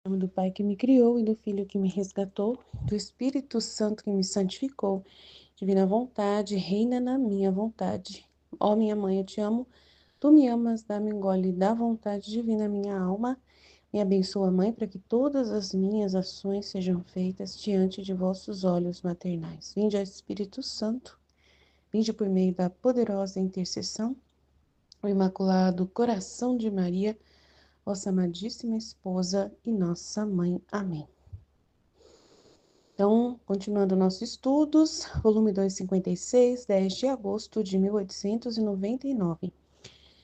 Em nome do Pai que me criou e do Filho que me resgatou, do Espírito Santo que me santificou. Divina vontade, reina na minha vontade. Ó minha mãe, eu te amo. Tu me amas, dá-me um gole da vontade divina minha alma. Me abençoa, Mãe, para que todas as minhas ações sejam feitas diante de vossos olhos maternais. Vinde, ó Espírito Santo, vinde por meio da poderosa intercessão, o Imaculado Coração de Maria, vossa amadíssima esposa e nossa mãe. Amém. Então, continuando nossos estudos, volume 256, 10 de agosto de 1899.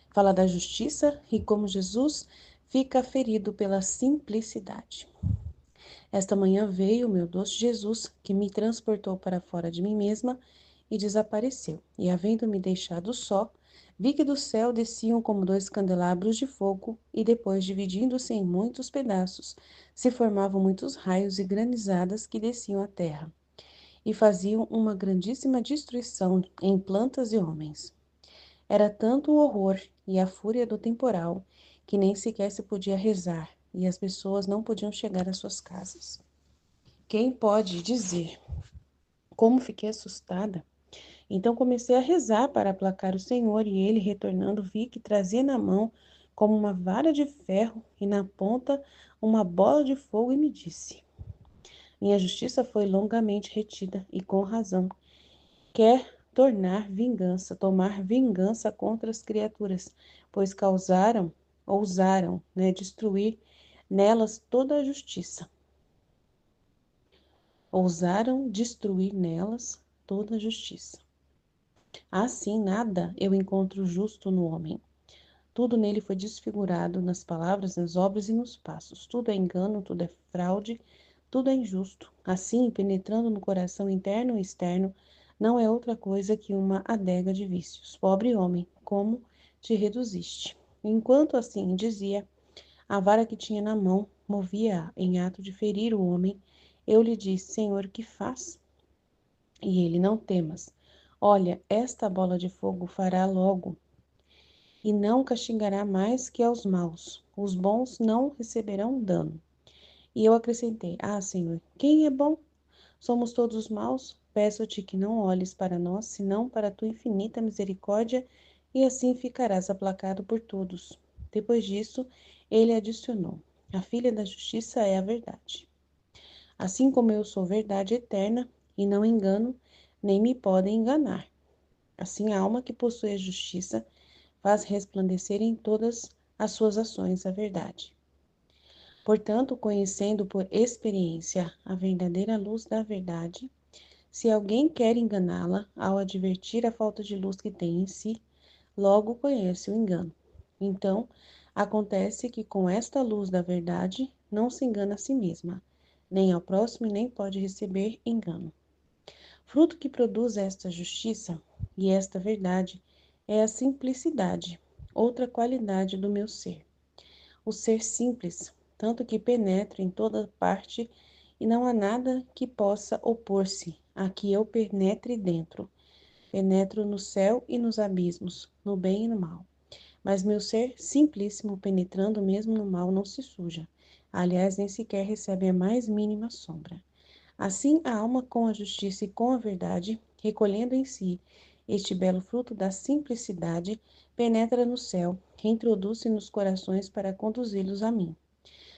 Fala da justiça e como Jesus fica ferido pela simplicidade. Esta manhã veio o meu doce Jesus, que me transportou para fora de mim mesma e desapareceu. E havendo-me deixado só, vi que do céu desciam como dois candelabros de fogo, e depois, dividindo-se em muitos pedaços, se formavam muitos raios e granizadas que desciam à terra, e faziam uma grandíssima destruição em plantas e homens. Era tanto o horror e a fúria do temporal, que nem sequer se podia rezar, e as pessoas não podiam chegar às suas casas. Quem pode dizer como fiquei assustada? Então comecei a rezar para aplacar o Senhor, e ele, retornando, vi que trazia na mão como uma vara de ferro e na ponta uma bola de fogo, e me disse: minha justiça foi longamente retida, e com razão. Quer tomar vingança contra as criaturas, pois ousaram, destruir nelas toda a justiça. Ousaram destruir nelas toda a justiça. Assim, nada eu encontro justo no homem. Tudo nele foi desfigurado, nas palavras, nas obras e nos passos. Tudo é engano, tudo é fraude, tudo é injusto. Assim, penetrando no coração interno e externo, não é outra coisa que uma adega de vícios. Pobre homem, como te reduziste? Enquanto assim dizia, a vara que tinha na mão movia-a em ato de ferir o homem. Eu lhe disse: Senhor, que faz? E ele: não temas. Olha, esta bola de fogo fará logo, e não castigará mais que aos maus. Os bons não receberão dano. E eu acrescentei: ah, Senhor, quem é bom? Somos todos maus? Peço-te que não olhes para nós, senão para a tua infinita misericórdia, e assim ficarás aplacado por todos. Depois disso, ele adicionou: a filha da justiça é a verdade. Assim como eu sou verdade eterna, e não engano, nem me podem enganar. Assim, a alma que possui a justiça faz resplandecer em todas as suas ações a verdade. Portanto, conhecendo por experiência a verdadeira luz da verdade, se alguém quer enganá-la, ao advertir a falta de luz que tem em si, logo conhece o engano. Então, acontece que com esta luz da verdade não se engana a si mesma, nem ao próximo, e nem pode receber engano. Fruto que produz esta justiça e esta verdade é a simplicidade, outra qualidade do meu ser. O ser simples, tanto que penetra em toda parte e não há nada que possa opor-se a que eu penetre dentro. Penetro no céu e nos abismos, no bem e no mal. Mas meu ser simplíssimo, penetrando mesmo no mal, não se suja. Aliás, nem sequer recebe a mais mínima sombra. Assim, a alma com a justiça e com a verdade, recolhendo em si este belo fruto da simplicidade, penetra no céu, reintroduz-se nos corações para conduzi-los a mim.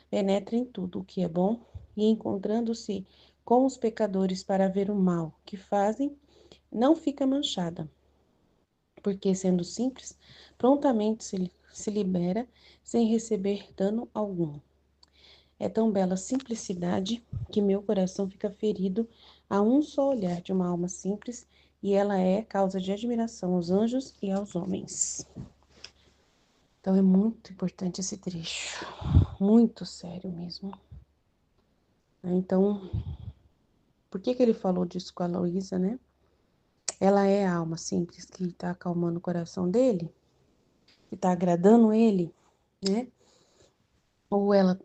Penetra em tudo o que é bom e, encontrando-se com os pecadores para ver o mal que fazem, não fica manchada, porque, sendo simples, prontamente se libera sem receber dano algum. É tão bela simplicidade que meu coração fica ferido a um só olhar de uma alma simples, e ela é causa de admiração aos anjos e aos homens. Então é muito importante esse trecho, muito sério mesmo. Então, por que ele falou disso com a Luísa, né? Ela é a alma simples que está acalmando o coração dele, que está agradando ele, né? Ou ela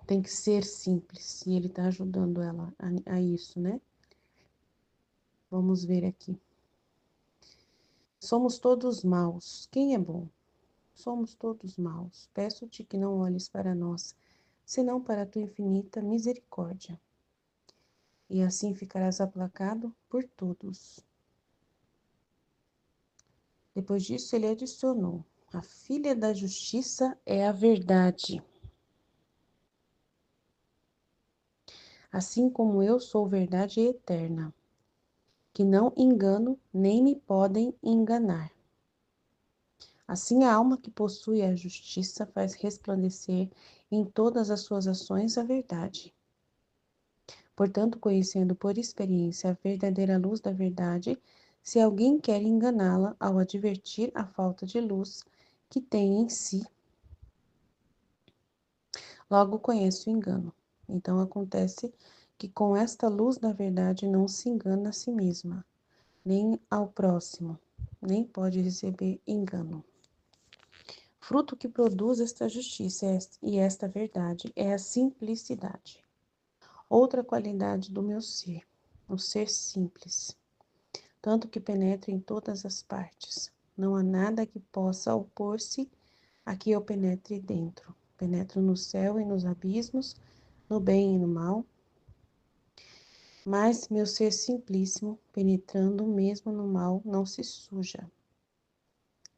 tem que ser simples e ele está ajudando ela a isso, né? Vamos ver aqui. Somos todos maus. Quem é bom? Somos todos maus. Peço-te que não olhes para nós, senão para a tua infinita misericórdia. E assim ficarás aplacado por todos. Depois disso, ele adicionou: a filha da justiça é a verdade. Assim como eu sou verdade eterna, que não engano nem me podem enganar. Assim, a alma que possui a justiça faz resplandecer em todas as suas ações a verdade. Portanto, conhecendo por experiência a verdadeira luz da verdade, se alguém quer enganá-la ao advertir a falta de luz que tem em si, logo conhece o engano. Então, acontece que com esta luz da verdade não se engana a si mesma, nem ao próximo, nem pode receber engano. Fruto que produz esta justiça e esta verdade é a simplicidade. Outra qualidade do meu ser, o ser simples, tanto que penetra em todas as partes. Não há nada que possa opor-se a que eu penetre dentro. Penetro no céu e nos abismos, no bem e no mal. Mas meu ser simplíssimo, penetrando mesmo no mal, não se suja.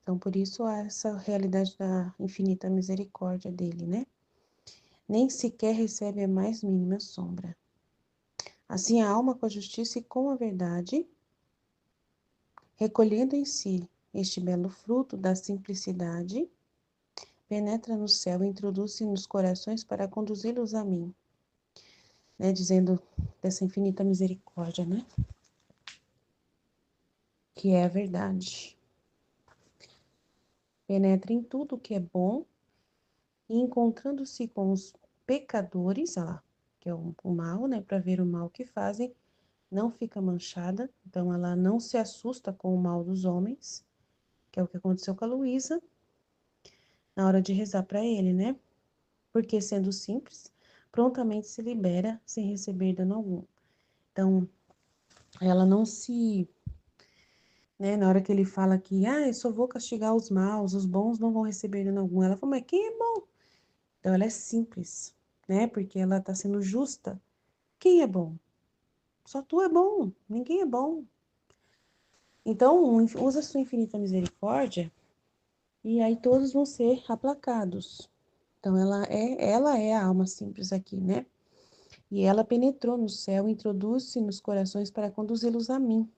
Então, por isso há essa realidade da infinita misericórdia dele, né? Nem sequer recebe a mais mínima sombra. Assim, a alma com a justiça e com a verdade, recolhendo em si este belo fruto da simplicidade, penetra no céu e introduz-se nos corações para conduzi-los a mim, né? Dizendo dessa infinita misericórdia, né? Que é a verdade. Penetra em tudo que é bom e encontrando-se com os pecadores, ó lá, que é o mal, né? Para ver o mal que fazem, não fica manchada, então ela não se assusta com o mal dos homens, que é o que aconteceu com a Luísa, na hora de rezar para ele, né? Porque sendo simples, prontamente se libera sem receber dano algum. Então, ela não se, né, na hora que ele fala que, eu só vou castigar os maus, os bons não vão receber dano algum. Ela fala, mas quem é bom? Então, ela é simples, né? Porque ela está sendo justa. Quem é bom? Só tu é bom, ninguém é bom. Então, usa a sua infinita misericórdia e aí todos vão ser aplacados. Então, ela é a alma simples aqui, né? E ela penetrou no céu, introduz-se nos corações para conduzi-los a mim.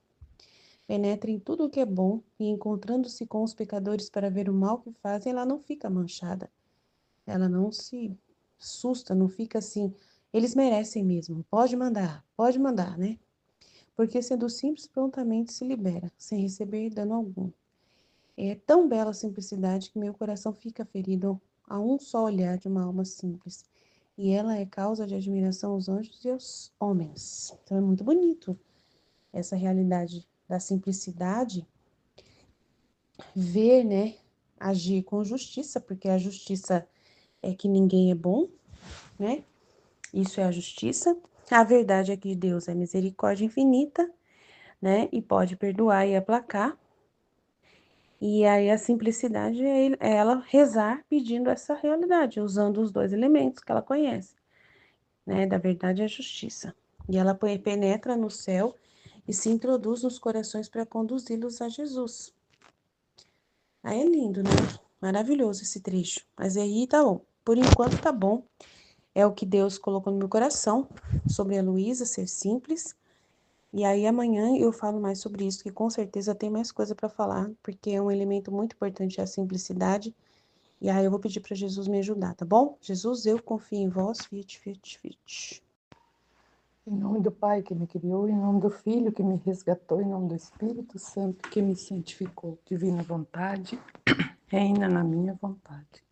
Penetra em tudo o que é bom e, encontrando-se com os pecadores para ver o mal que fazem, ela não fica manchada. Ela não se assusta, não fica assim. Eles merecem mesmo. Pode mandar, né? Porque sendo simples, prontamente se libera, sem receber dano algum. É tão bela a simplicidade que meu coração fica ferido a um só olhar de uma alma simples. E ela é causa de admiração aos anjos e aos homens. Então é muito bonito essa realidade da simplicidade, ver, né, agir com justiça, porque a justiça é que ninguém é bom, né? Isso é a justiça. A verdade é que Deus é misericórdia infinita, né? E pode perdoar e aplacar. E aí a simplicidade é ela rezar pedindo essa realidade, usando os dois elementos que ela conhece, né? Da verdade e a justiça. E ela penetra no céu e se introduz nos corações para conduzi-los a Jesus. Aí é lindo, né? Maravilhoso esse trecho. Mas aí tá bom. Por enquanto tá bom. É o que Deus colocou no meu coração sobre a Luísa ser simples. E aí amanhã eu falo mais sobre isso, que com certeza tem mais coisa para falar, porque é um elemento muito importante a simplicidade. E aí eu vou pedir para Jesus me ajudar, tá bom? Jesus, eu confio em vós, fiat, fiat, fiat. Em nome do Pai que me criou, em nome do Filho que me resgatou, em nome do Espírito Santo que me santificou. Divina vontade, reina na minha vontade.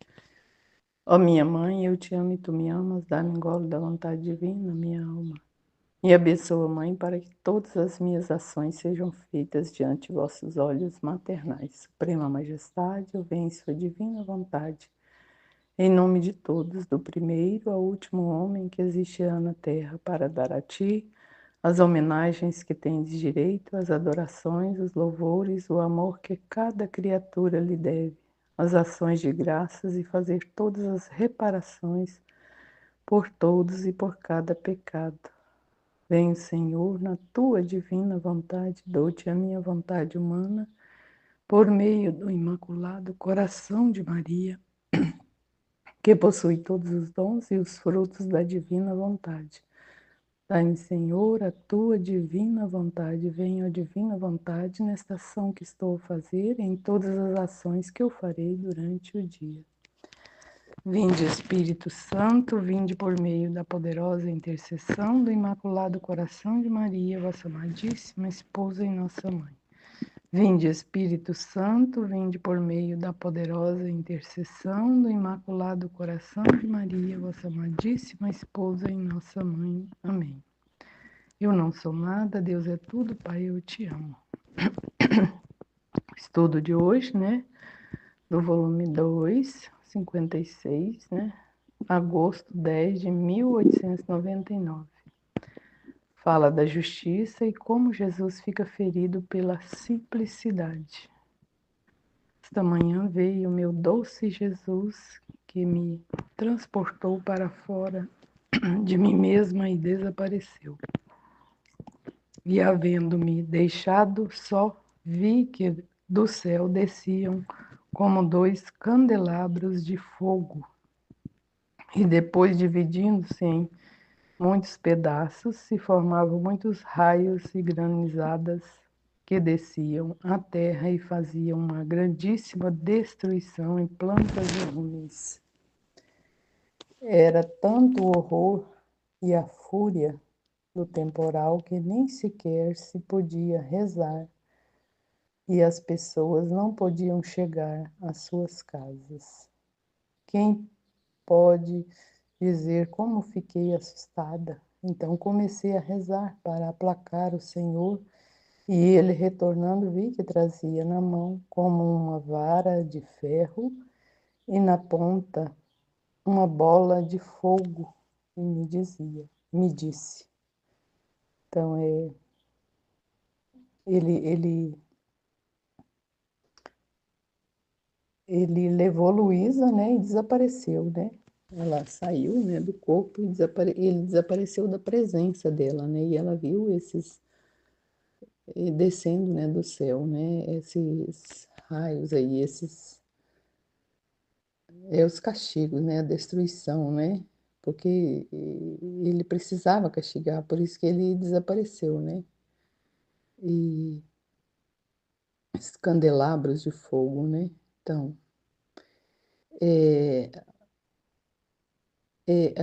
Ó minha mãe, eu te amo e tu me amas, dá-me golo da vontade divina, minha alma. Me abençoa, Mãe, para que todas as minhas ações sejam feitas diante de vossos olhos maternais. Suprema Majestade, eu venho em sua divina vontade. Em nome de todos, do primeiro ao último homem que existirá na terra, para dar a ti as homenagens que tendes direito, as adorações, os louvores, o amor que cada criatura lhe deve, as ações de graças e fazer todas as reparações por todos e por cada pecado. Venho, Senhor, na tua divina vontade, dou-te a minha vontade humana, por meio do Imaculado Coração de Maria, que possui todos os dons e os frutos da divina vontade. Dai-me, Senhor, a tua divina vontade. Venha a divina vontade nesta ação que estou a fazer e em todas as ações que eu farei durante o dia. Vinde, Espírito Santo, vinde por meio da poderosa intercessão do Imaculado Coração de Maria, vossa amadíssima esposa e nossa mãe. Vinde, Espírito Santo, vinde por meio da poderosa intercessão do Imaculado Coração de Maria, vossa amadíssima esposa e nossa mãe. Amém. Eu não sou nada, Deus é tudo, Pai, eu te amo. Estudo de hoje, né? Do volume 2, 56, né? Agosto 10 de 1899. Fala da justiça e como Jesus fica ferido pela simplicidade. Esta manhã veio o meu doce Jesus, que me transportou para fora de mim mesma e desapareceu. E havendo-me deixado só, vi que do céu desciam como dois candelabros de fogo, e depois dividindo-se em muitos pedaços, se formavam muitos raios e granizadas que desciam à terra e faziam uma grandíssima destruição em plantas e homens. Era tanto o horror e a fúria do temporal que nem sequer se podia rezar e as pessoas não podiam chegar às suas casas. Quem pode dizer como fiquei assustada? Então comecei a rezar para aplacar o Senhor, e ele, retornando, vi que trazia na mão como uma vara de ferro e na ponta uma bola de fogo, e me disse. Então ele ele levou Luísa, né, e desapareceu, né? Ela saiu, né, do corpo e ele desapareceu da presença dela, né? E ela viu esses descendo, né, do céu, né? Esses raios aí, esses os castigos, né? A destruição, né? Porque ele precisava castigar, por isso que ele desapareceu, né? E esses candelabros de fogo, né? Então, é, é,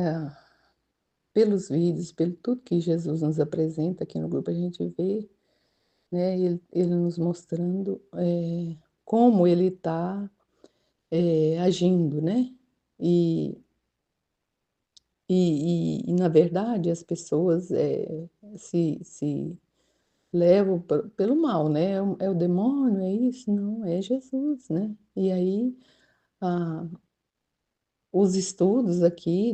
pelos vídeos, pelo tudo que Jesus nos apresenta aqui no grupo, a gente vê, né, ele nos mostrando como ele está agindo, né? E, na verdade, as pessoas se levam pelo mal, né? É o demônio, é isso? Não, é Jesus, né? E aí, ah, os estudos aqui,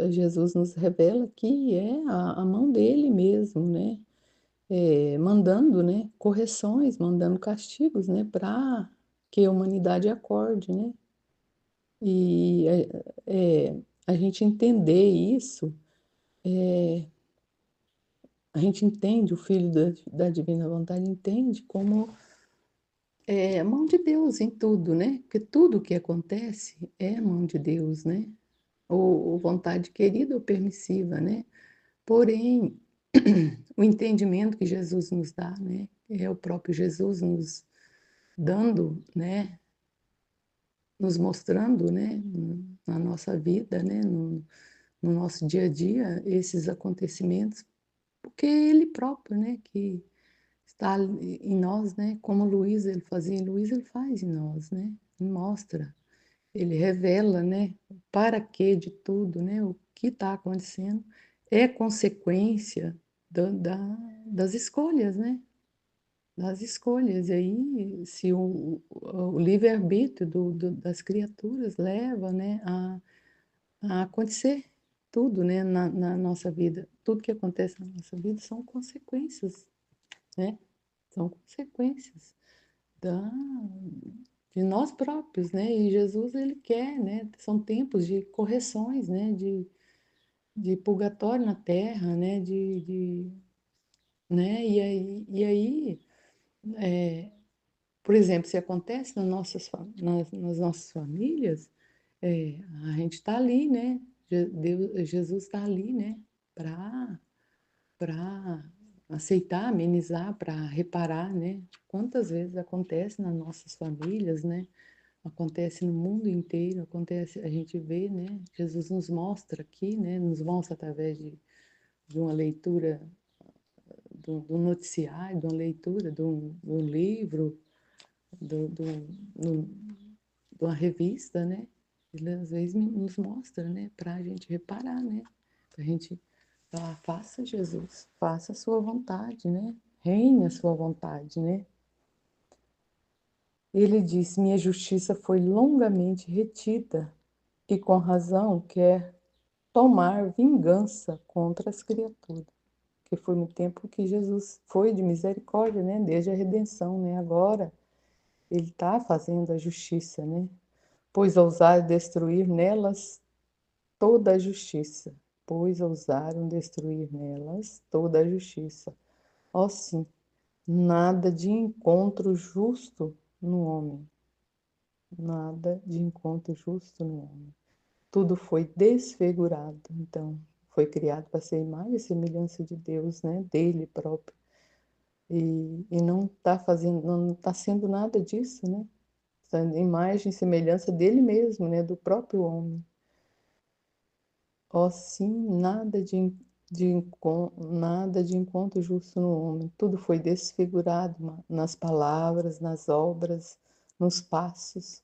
Jesus nos revela que é a mão dele mesmo, né? Mandando, né, correções, mandando castigos, né, para que a humanidade acorde, né? E a gente entender isso, a gente entende, o Filho da Divina Vontade entende como a mão de Deus em tudo, né? Porque tudo o que acontece é a mão de Deus, né? Ou vontade querida ou permissiva, né? Porém, o entendimento que Jesus nos dá, né? É o próprio Jesus nos dando, né? Nos mostrando, né? Na nossa vida, né? No nosso dia a dia, esses acontecimentos, porque é Ele próprio, né? Que está em nós, né? Como Luiz ele fazia em Luiz, ele faz em nós, né? Ele mostra, ele revela, né? Para que de tudo, né? O que está acontecendo é consequência das escolhas, né? Das escolhas. E aí, se o livre-arbítrio das criaturas leva, né? A acontecer tudo, né? Na nossa vida. Tudo que acontece na nossa vida são consequências, né? São consequências da, de nós próprios, né? E Jesus, ele quer, né? São tempos de correções, né? de purgatório na Terra, né? Né? E aí por exemplo, se acontece nas nossas famílias, a gente está ali, né? Jesus está ali, né? Para aceitar, amenizar, para reparar, né? Quantas vezes acontece nas nossas famílias, né? Acontece no mundo inteiro, acontece, a gente vê, né? Jesus nos mostra aqui, né? Nos mostra através de uma leitura do noticiário, de uma leitura de um livro, do, do, no, de uma revista, né? Ele às vezes nos mostra, né? Para a gente reparar, né? Para a gente falar, faça Jesus, faça a sua vontade, né? Reine a sua vontade, né? Ele disse, minha justiça foi longamente retida e com razão quer tomar vingança contra as criaturas. Que foi no tempo que Jesus foi de misericórdia, né? Desde a redenção, né? Agora ele está fazendo a justiça, né? Pois ousaram destruir nelas toda a justiça. Pois ousaram destruir nelas toda a justiça. Ó sim, nada de encontro justo no homem. Nada de encontro justo no homem. Tudo foi desfigurado. Então, foi criado para ser a imagem e semelhança de Deus, né? Dele próprio. E não está fazendo, não está sendo nada disso, né? Sendo imagem e semelhança dele mesmo, né? Do próprio homem. Ó sim, nada de encontro justo no homem. Tudo foi desfigurado nas palavras, nas obras, nos passos.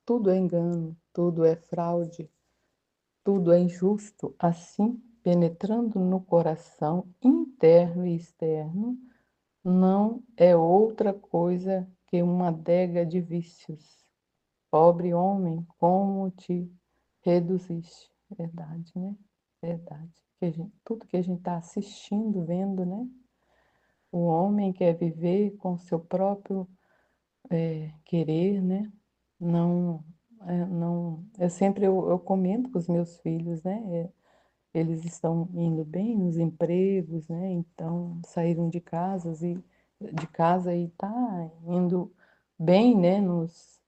Tudo é engano, tudo é fraude, tudo é injusto. Assim, penetrando no coração interno e externo, não é outra coisa que uma adega de vícios. Pobre homem, como te reduziste? Verdade, né? Verdade. Tudo que a gente está assistindo, vendo, né? O homem quer viver com seu próprio querer, né? Não, não. Eu comento com os meus filhos, né? Eles estão indo bem nos empregos, né? Então saíram de casa e tá indo bem, né? Nos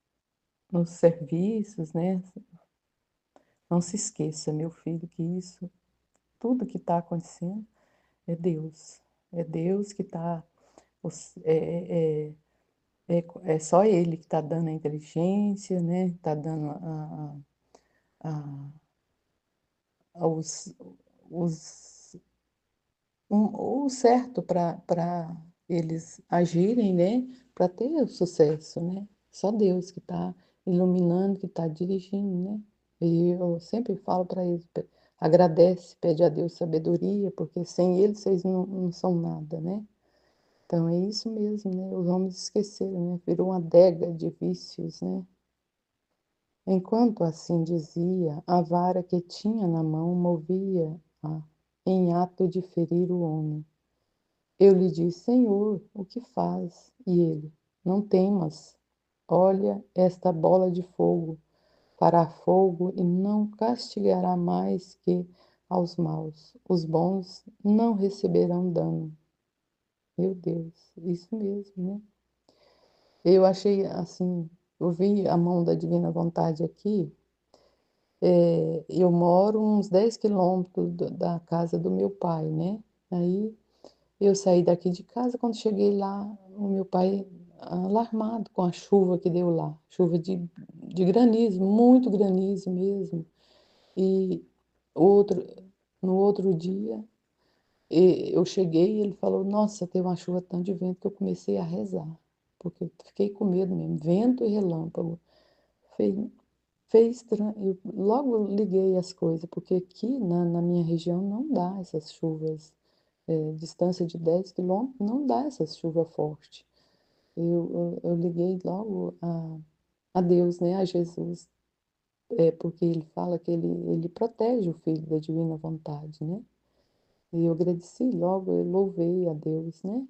serviços, né? Não se esqueça, meu filho, que isso, tudo que está acontecendo é Deus. É Deus que está. É só Ele que está dando a inteligência, né? Está dando a- os, os, o certo para eles agirem, né? Para ter o sucesso, né? Só Deus que está iluminando, que está dirigindo, né? E eu sempre falo para eles, agradece, pede a Deus sabedoria, porque sem Ele vocês não são nada, né? Então é isso mesmo, né? Os homens esqueceram, né? Virou uma adega de vícios, né? Enquanto assim dizia, a vara que tinha na mão movia-a em ato de ferir o homem. Eu lhe disse, Senhor, o que faz? E ele, não temas, olha esta bola de fogo, fará fogo e não castigará mais que aos maus. Os bons não receberão dano. Meu Deus, isso mesmo, né? Eu achei assim, eu vi a mão da Divina Vontade aqui. Eu moro uns 10 quilômetros da casa do meu pai, né? Aí eu saí daqui de casa, quando cheguei lá, o meu pai alarmado com a chuva que deu lá, chuva de granizo, muito granizo mesmo. E outro, no outro dia, eu cheguei e ele falou, nossa, teve uma chuva tão de vento que eu comecei a rezar, porque eu fiquei com medo mesmo, vento e relâmpago. Fez, eu logo liguei as coisas, porque aqui na minha região não dá essas chuvas, distância de 10 quilômetros, não dá essas chuvas fortes. Eu liguei logo a Deus, né, a Jesus, porque ele fala que ele protege o filho da divina vontade, né? E eu agradeci logo, eu louvei a Deus, né?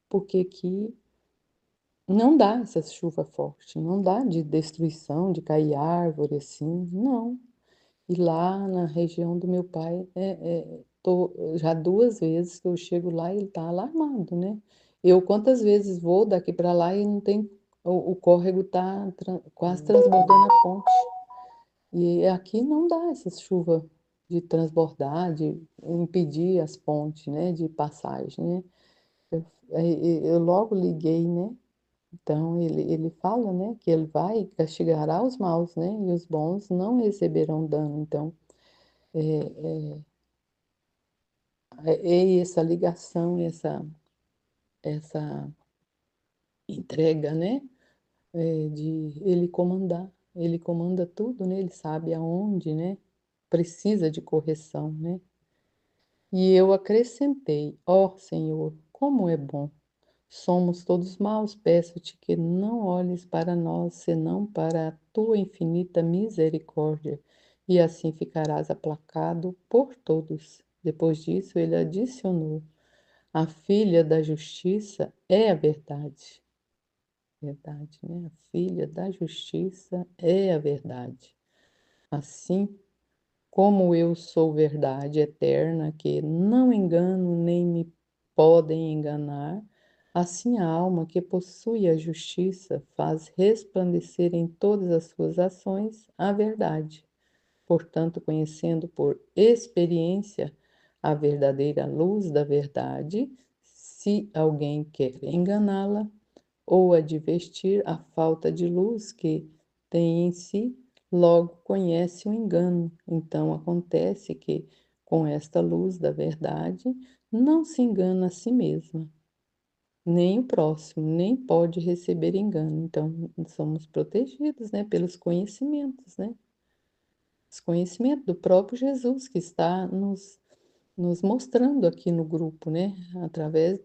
Porque aqui não dá essas chuvas fortes, não dá de destruição, de cair árvore assim, não. E lá na região do meu pai, tô já 2 vezes que eu chego lá e ele está alarmado, né. Eu quantas vezes vou daqui para lá e não tem o córrego está quase transbordando a ponte. E aqui não dá essas chuva de transbordar, de impedir as pontes, né, de passagem, né. Eu logo liguei, né, então ele fala, né, que ele vai castigará os maus, né, e os bons não receberão dano, então, essa ligação, essa entrega, né, de ele comanda tudo, né, ele sabe aonde, né, precisa de correção, né. E eu acrescentei: "Ó Senhor, como é bom! Somos todos maus, peço-te que não olhes para nós, senão para a tua infinita misericórdia, e assim ficarás aplacado por todos." Depois disso, ele adicionou: "A filha da justiça é a verdade." Verdade, né? A filha da justiça é a verdade. Assim como eu sou verdade eterna, que não engano nem me podem enganar, assim a alma que possui a justiça faz resplandecer em todas as suas ações a verdade. Portanto, conhecendo por experiência a verdadeira luz da verdade, se alguém quer enganá-la, ou advertir a falta de luz que tem em si, logo conhece o engano. Então acontece que, com esta luz da verdade, não se engana a si mesma, nem o próximo, nem pode receber engano. Então, somos protegidos, né, pelos conhecimentos, né? Os conhecimentos do próprio Jesus que está nos mostrando aqui no grupo, né, através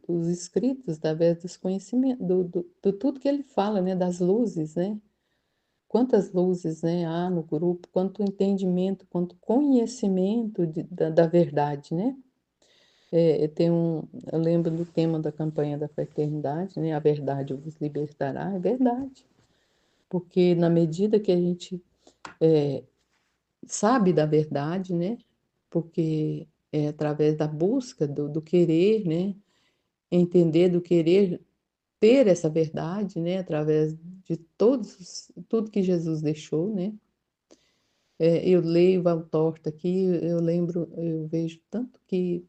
dos escritos, através dos conhecimentos, do tudo que ele fala, né, das luzes, né. Quantas luzes, né, há no grupo, quanto entendimento, quanto conhecimento da verdade, né. Eu lembro do tema da campanha da fraternidade, né, "A verdade vos libertará", é verdade, porque na medida que a gente, sabe da verdade, né, porque é através da busca do querer, né, entender do querer ter essa verdade, né, através de tudo que Jesus deixou, né. Eu leio Val Torta aqui, eu lembro, eu vejo tanto que,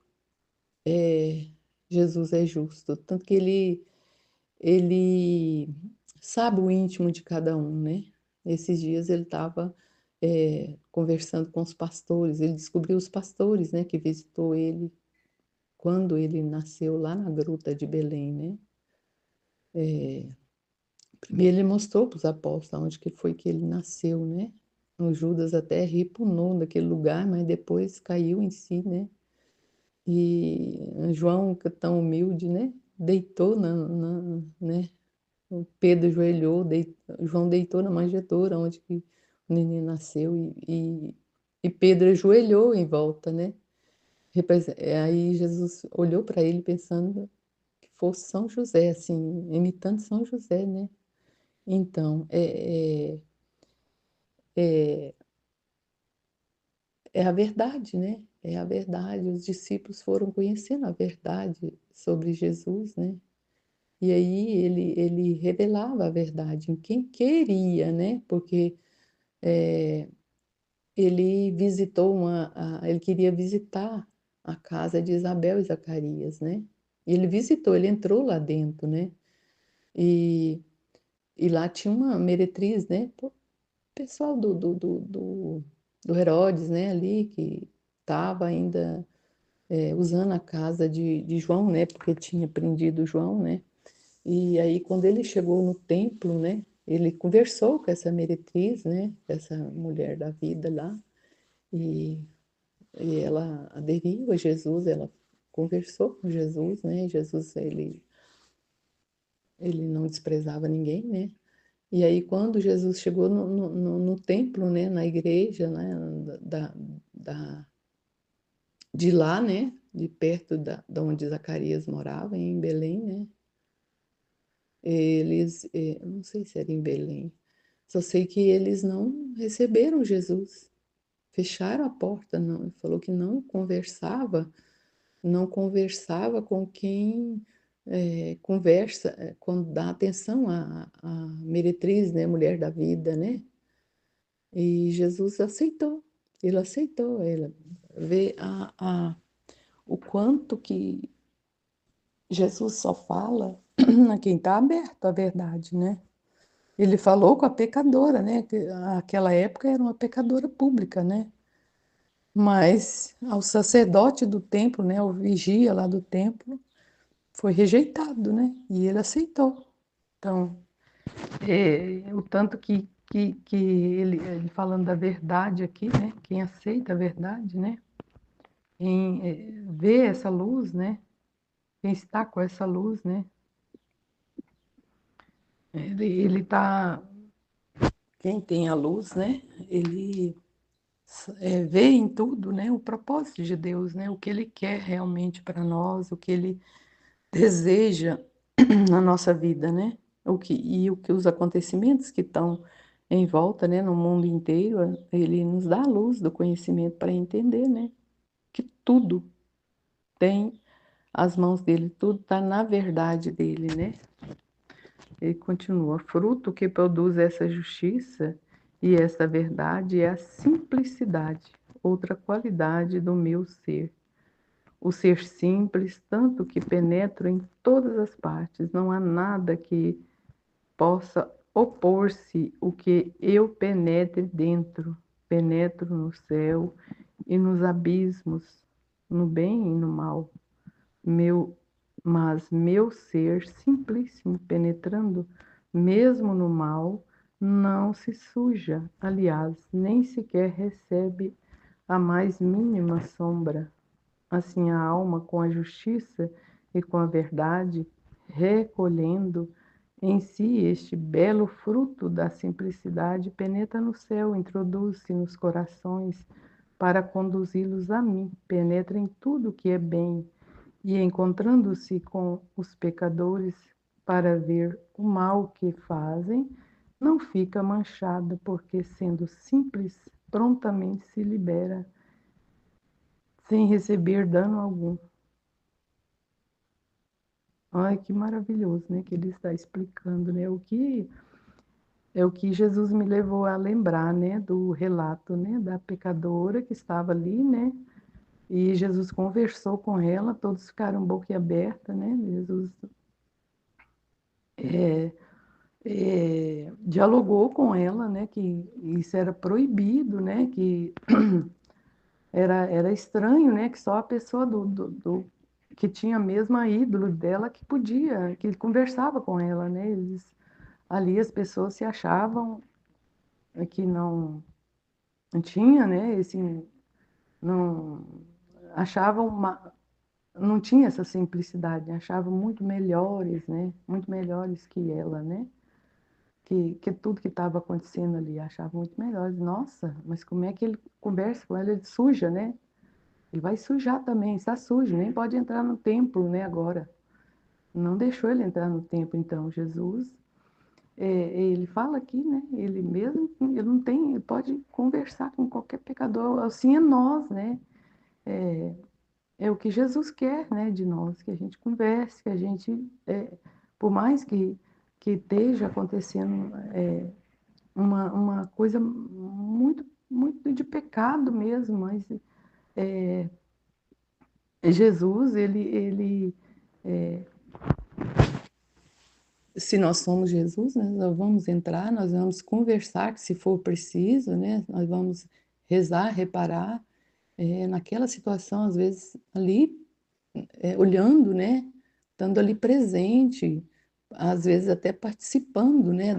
Jesus é justo, tanto que ele sabe o íntimo de cada um, né. Esses dias ele estava, conversando com os pastores, ele descobriu os pastores, né, que visitou ele quando ele nasceu lá na gruta de Belém, né. Primeiro ele mostrou para os apóstolos aonde que foi que ele nasceu, né. O Judas até repunou daquele lugar, mas depois caiu em si, né. E João, que é tão humilde, né, deitou né, o Pedro ajoelhou, João deitou na manjedoura onde que o neném nasceu e Pedro ajoelhou em volta, né. Aí Jesus olhou para ele pensando que fosse São José, assim, imitando São José, né. Então, é é a verdade, né, é a verdade. Os discípulos foram conhecendo a verdade sobre Jesus, né. E aí ele revelava a verdade em quem queria, né, porque, ele queria visitar a casa de Isabel e Zacarias, né. E ele visitou, ele entrou lá dentro, né. E e lá tinha uma meretriz, né, pessoal do Herodes, né, ali, que estava ainda, usando a casa de João, né, porque tinha prendido João, né. E aí quando ele chegou no templo, né, ele conversou com essa meretriz, né, essa mulher da vida lá, e ela aderiu a Jesus, ela conversou com Jesus, né, Jesus ele não desprezava ninguém, né. E aí quando Jesus chegou no templo, né, na igreja, né, da da de lá, né, de perto da onde Zacarias morava, em Belém, né, eu não sei se era em Belém, só sei que eles não receberam Jesus. fecharam a porta, não, ele falou que não conversava com quem conversa, quando dá atenção à meretriz, né, mulher da vida, né? E Jesus aceitou, ele vê o quanto que Jesus só fala a quem está aberto à verdade, né? Ele falou com a pecadora, né? Que aquela época era uma pecadora pública, né? Mas ao sacerdote do templo, né? O vigia lá do templo, foi rejeitado, né? E ele aceitou. Então, o tanto que ele falando da verdade aqui, né? Quem aceita a verdade, né? Quem vê essa luz, né? Quem está com essa luz, né? Ele tá, quem tem a luz, né? Ele vê em tudo, né? O propósito de Deus, né? O que Ele quer realmente para nós, o que Ele deseja na nossa vida, né? O que os acontecimentos que estão em volta, né? No mundo inteiro, Ele nos dá a luz do conhecimento para entender, né? Que tudo tem as mãos dele, tudo está na verdade dele, né? Ele continua: fruto que produz essa justiça e essa verdade é a simplicidade, outra qualidade do meu ser. O ser simples, tanto que penetra em todas as partes, não há nada que possa opor-se o que eu penetre dentro. Penetro no céu e nos abismos, no bem e no mal. Meu, mas meu ser simplíssimo, penetrando mesmo no mal, não se suja, aliás, nem sequer recebe a mais mínima sombra. Assim, a alma, com a justiça e com a verdade, recolhendo em si este belo fruto da simplicidade, penetra no céu, introduz-se nos corações para conduzi-los a mim, penetra em tudo que é bem e, encontrando-se com os pecadores para ver o mal que fazem, não fica manchada, porque, sendo simples, prontamente se libera, sem receber dano algum. Ai, que maravilhoso, né? Que ele está explicando, né? O que Jesus me levou a lembrar, né? Do relato, né? Da pecadora que estava ali, né? E Jesus conversou com ela, todos ficaram boquiaberta, né? Jesus dialogou com ela, né? Que isso era proibido, né? Que era estranho, né? Que só a pessoa que tinha a mesma ídolo dela que podia, que conversava com ela, né? Ali as pessoas se achavam que não tinha, né? Não achavam não tinha essa simplicidade, achavam muito melhores, né? Muito melhores que ela, né? Que tudo que estava acontecendo ali achavam muito melhores. Nossa, mas como é que ele conversa com ela? Ele suja, né? Ele vai sujar também, está sujo, nem pode entrar no templo, né? Agora não deixou ele entrar no templo, então Jesus. Ele fala aqui, né? Ele mesmo, ele não tem, ele pode conversar com qualquer pecador, assim é nós, né? É o que Jesus quer, né, de nós, que a gente converse, que a gente, por mais que esteja acontecendo uma coisa muito, muito de pecado mesmo, mas Jesus, se nós somos Jesus, né, nós vamos entrar, nós vamos conversar, que se for preciso, né, nós vamos rezar, reparar, naquela situação, às vezes, ali, olhando, né, estando ali presente, às vezes até participando, né,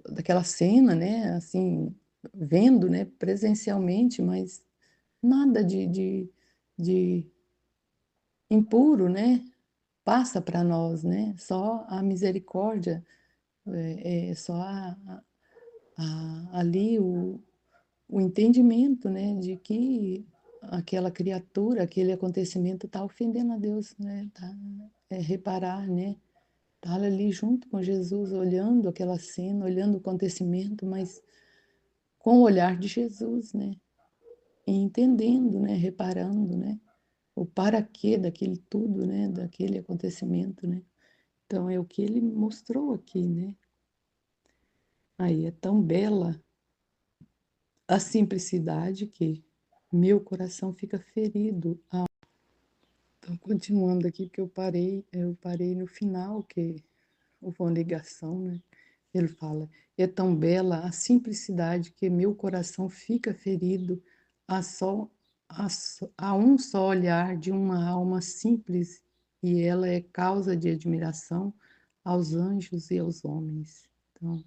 daquela cena, né, assim, vendo, né, presencialmente, mas nada de impuro, né, passa para nós, né, só a misericórdia, só ali o entendimento, né, de que aquela criatura, aquele acontecimento está ofendendo a Deus, né, reparar, né, estar ali junto com Jesus, olhando aquela cena, olhando o acontecimento, mas com o olhar de Jesus, né? E entendendo, né? Reparando, né? O para quê daquele tudo, né? Daquele acontecimento, né? Então é o que ele mostrou aqui, né? Aí é tão bela a simplicidade que meu coração fica ferido. Então, continuando aqui, porque eu parei no final, que houve uma ligação, né? Ele fala, é tão bela a simplicidade que meu coração fica ferido a um só olhar de uma alma simples, e ela é causa de admiração aos anjos e aos homens. Então,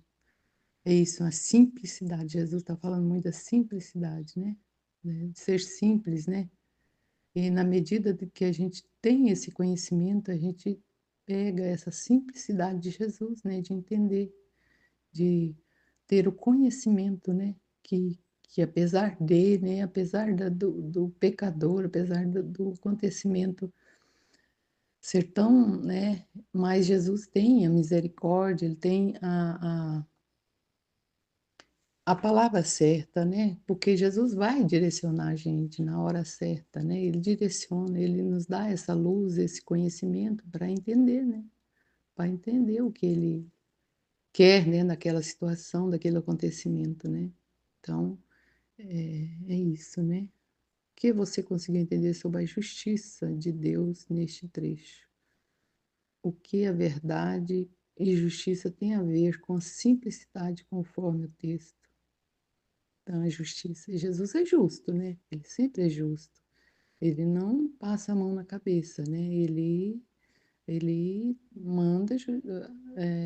é isso, a simplicidade. Jesus está falando muito da simplicidade, né? De ser simples, né? E na medida de que a gente tem esse conhecimento, a gente pega essa simplicidade de Jesus, né? De entender, de ter o conhecimento, né? Que apesar de, né? Apesar do pecador, apesar do acontecimento ser tão, né? Mas Jesus tem a misericórdia, ele tem a palavra certa, né? Porque Jesus vai direcionar a gente na hora certa, né? Ele direciona, ele nos dá essa luz, esse conhecimento para entender, né? Para entender o que ele quer, né? Naquela situação, daquele acontecimento, né? Então, é isso, né? O que você conseguiu entender sobre a justiça de Deus neste trecho? O que a verdade e justiça tem a ver com a simplicidade conforme o texto? Então, a justiça. Jesus é justo, né? Ele sempre é justo. Ele não passa a mão na cabeça, né? Ele manda,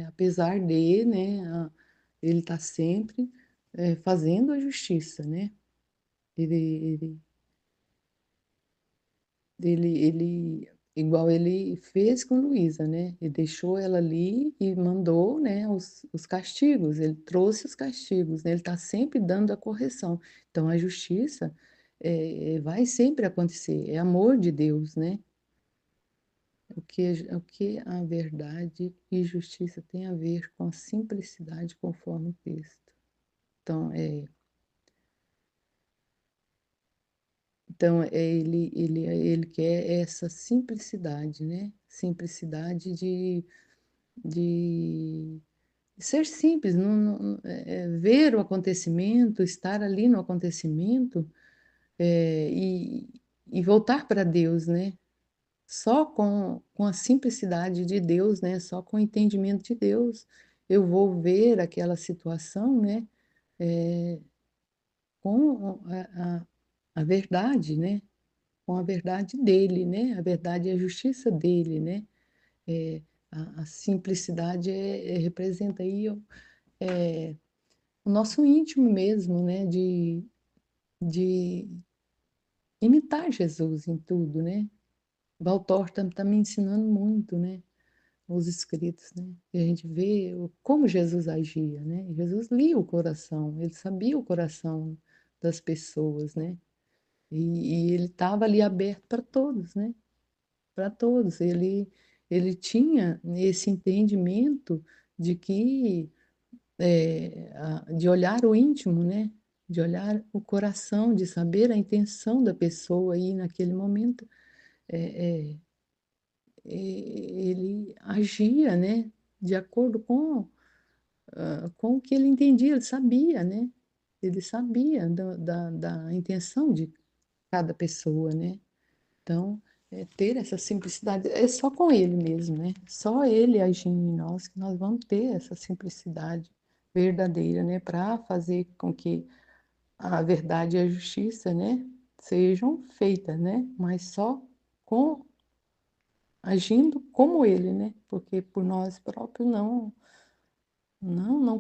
apesar de, né? Ele está sempre fazendo a justiça, né? Ele, ele, igual ele fez com Luísa, né? Ele deixou ela ali e mandou, né, os castigos, ele trouxe os castigos, né? Ele está sempre dando a correção. Então, a justiça vai sempre acontecer, é amor de Deus, né? O que a verdade e justiça tem a ver com a simplicidade conforme o texto. Então, ele quer essa simplicidade, né? Simplicidade de ser simples, ver o acontecimento, estar ali no acontecimento, e voltar para Deus, né? Só com a simplicidade de Deus, né? Só com o entendimento de Deus, eu vou ver aquela situação, né? eh, com a verdade, né? Com a verdade dele, né? A verdade e a justiça dele, né? Eh, a simplicidade representa aí o nosso íntimo mesmo, né? De imitar Jesus em tudo, né? Valtor tá me ensinando muito, né? Os escritos, né? E a gente vê como Jesus agia, né? Jesus lia o coração, ele sabia o coração das pessoas, né? E ele estava ali aberto para todos, né? Para todos. Ele tinha esse entendimento de que de olhar o íntimo, né? De olhar o coração, de saber a intenção da pessoa aí naquele momento. É, é, ele agia, né? De acordo com o que ele entendia, ele sabia, né? Ele sabia da intenção de cada pessoa, né? Então, ter essa simplicidade é só com ele mesmo, né? Só ele agindo em nós que nós vamos ter essa simplicidade verdadeira, né? Para fazer com que a verdade e a justiça, né? Sejam feitas, né? Mas só com agindo como ele, né? Porque por nós próprios não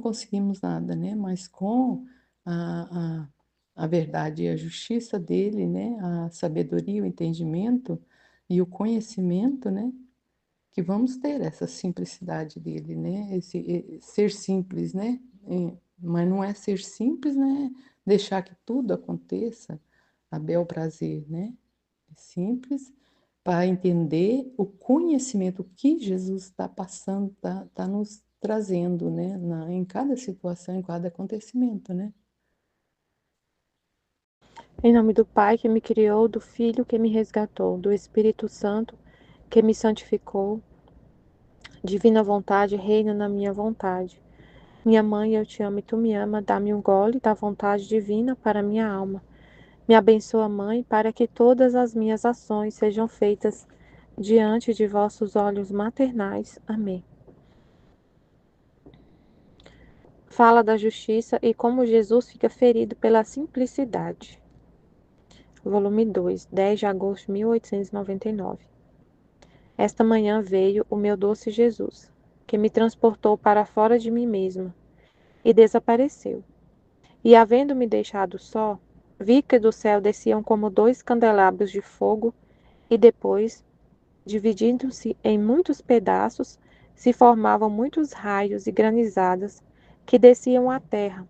conseguimos nada, né? Mas com a, a verdade e a justiça dele, né? A sabedoria, o entendimento e o conhecimento, né? Que vamos ter essa simplicidade dele, né? Ser simples, né? Mas não é ser simples, né? Deixar que tudo aconteça a bel prazer, né? É simples para entender o conhecimento que Jesus está passando, está nos trazendo, né? Em cada situação, em cada acontecimento, né? Em nome do Pai que me criou, do Filho que me resgatou, do Espírito Santo que me santificou, divina vontade, reina na minha vontade. Minha mãe, eu te amo e tu me ama, dá-me um gole da vontade divina para minha alma. Me abençoa, Mãe, para que todas as minhas ações sejam feitas diante de vossos olhos maternais. Amém. Fala da justiça e como Jesus fica ferido pela simplicidade. Volume 2, 10 de agosto de 1899. Esta manhã veio o meu doce Jesus, que me transportou para fora de mim mesma, e desapareceu. E havendo-me deixado só, vi que do céu desciam como dois candelabros de fogo, e depois, dividindo-se em muitos pedaços, se formavam muitos raios e granizadas que desciam à terra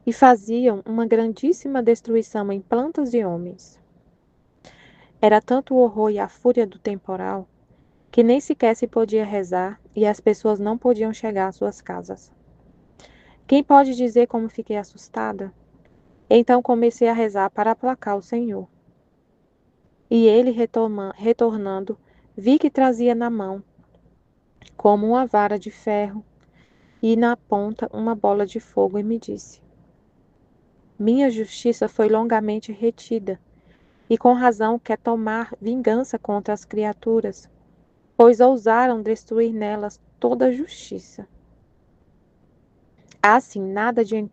e faziam uma grandíssima destruição em plantas e homens. Era tanto o horror e a fúria do temporal que nem sequer se podia rezar e as pessoas não podiam chegar às suas casas. Quem pode dizer como fiquei assustada? Então comecei a rezar para aplacar o Senhor. E ele, retornando, vi que trazia na mão, como uma vara de ferro, e na ponta uma bola de fogo, e me disse: Minha justiça foi longamente retida, e com razão quer tomar vingança contra as criaturas, pois ousaram destruir nelas toda a justiça. Há assim nada de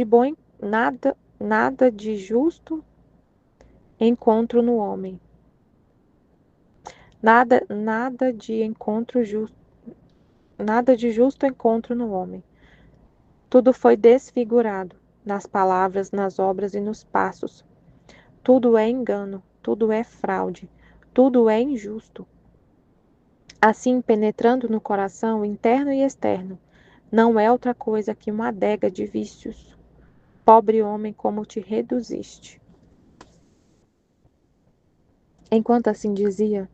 bom, nada de justo encontro no homem. Nada de justo encontro no homem. Tudo foi desfigurado, nas palavras, nas obras e nos passos. Tudo é engano, tudo é fraude, tudo é injusto. Assim, penetrando no coração interno e externo, não é outra coisa que uma adega de vícios. Pobre homem, como te reduziste. Enquanto assim dizia,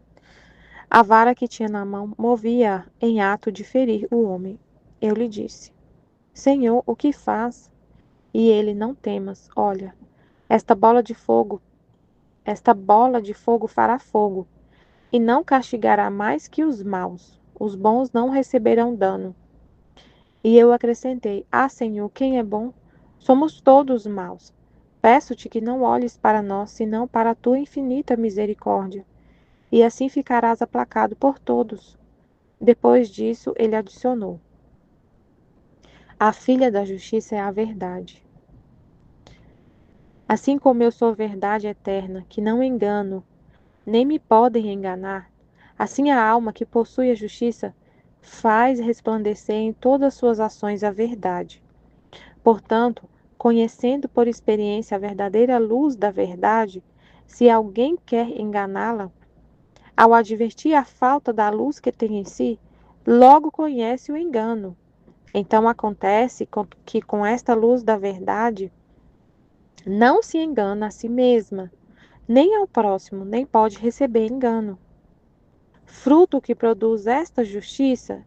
a vara que tinha na mão movia em ato de ferir o homem. Eu lhe disse: Senhor, o que faz? E ele: Não temas, olha, esta bola de fogo, esta bola de fogo fará fogo, e não castigará mais que os maus. Os bons não receberão dano. E eu acrescentei: Ah, Senhor, quem é bom? Somos todos maus. Peço-te que não olhes para nós, senão para a tua infinita misericórdia, e assim ficarás aplacado por todos. Depois disso, ele adicionou: A filha da justiça é a verdade. Assim como eu sou verdade eterna, que não engano, nem me podem enganar, assim a alma que possui a justiça faz resplandecer em todas suas ações a verdade. Portanto, conhecendo por experiência a verdadeira luz da verdade, se alguém quer enganá-la, ao advertir a falta da luz que tem em si, logo conhece o engano. Então acontece que com esta luz da verdade não se engana a si mesma, nem ao próximo, nem pode receber engano. Fruto que produz esta justiça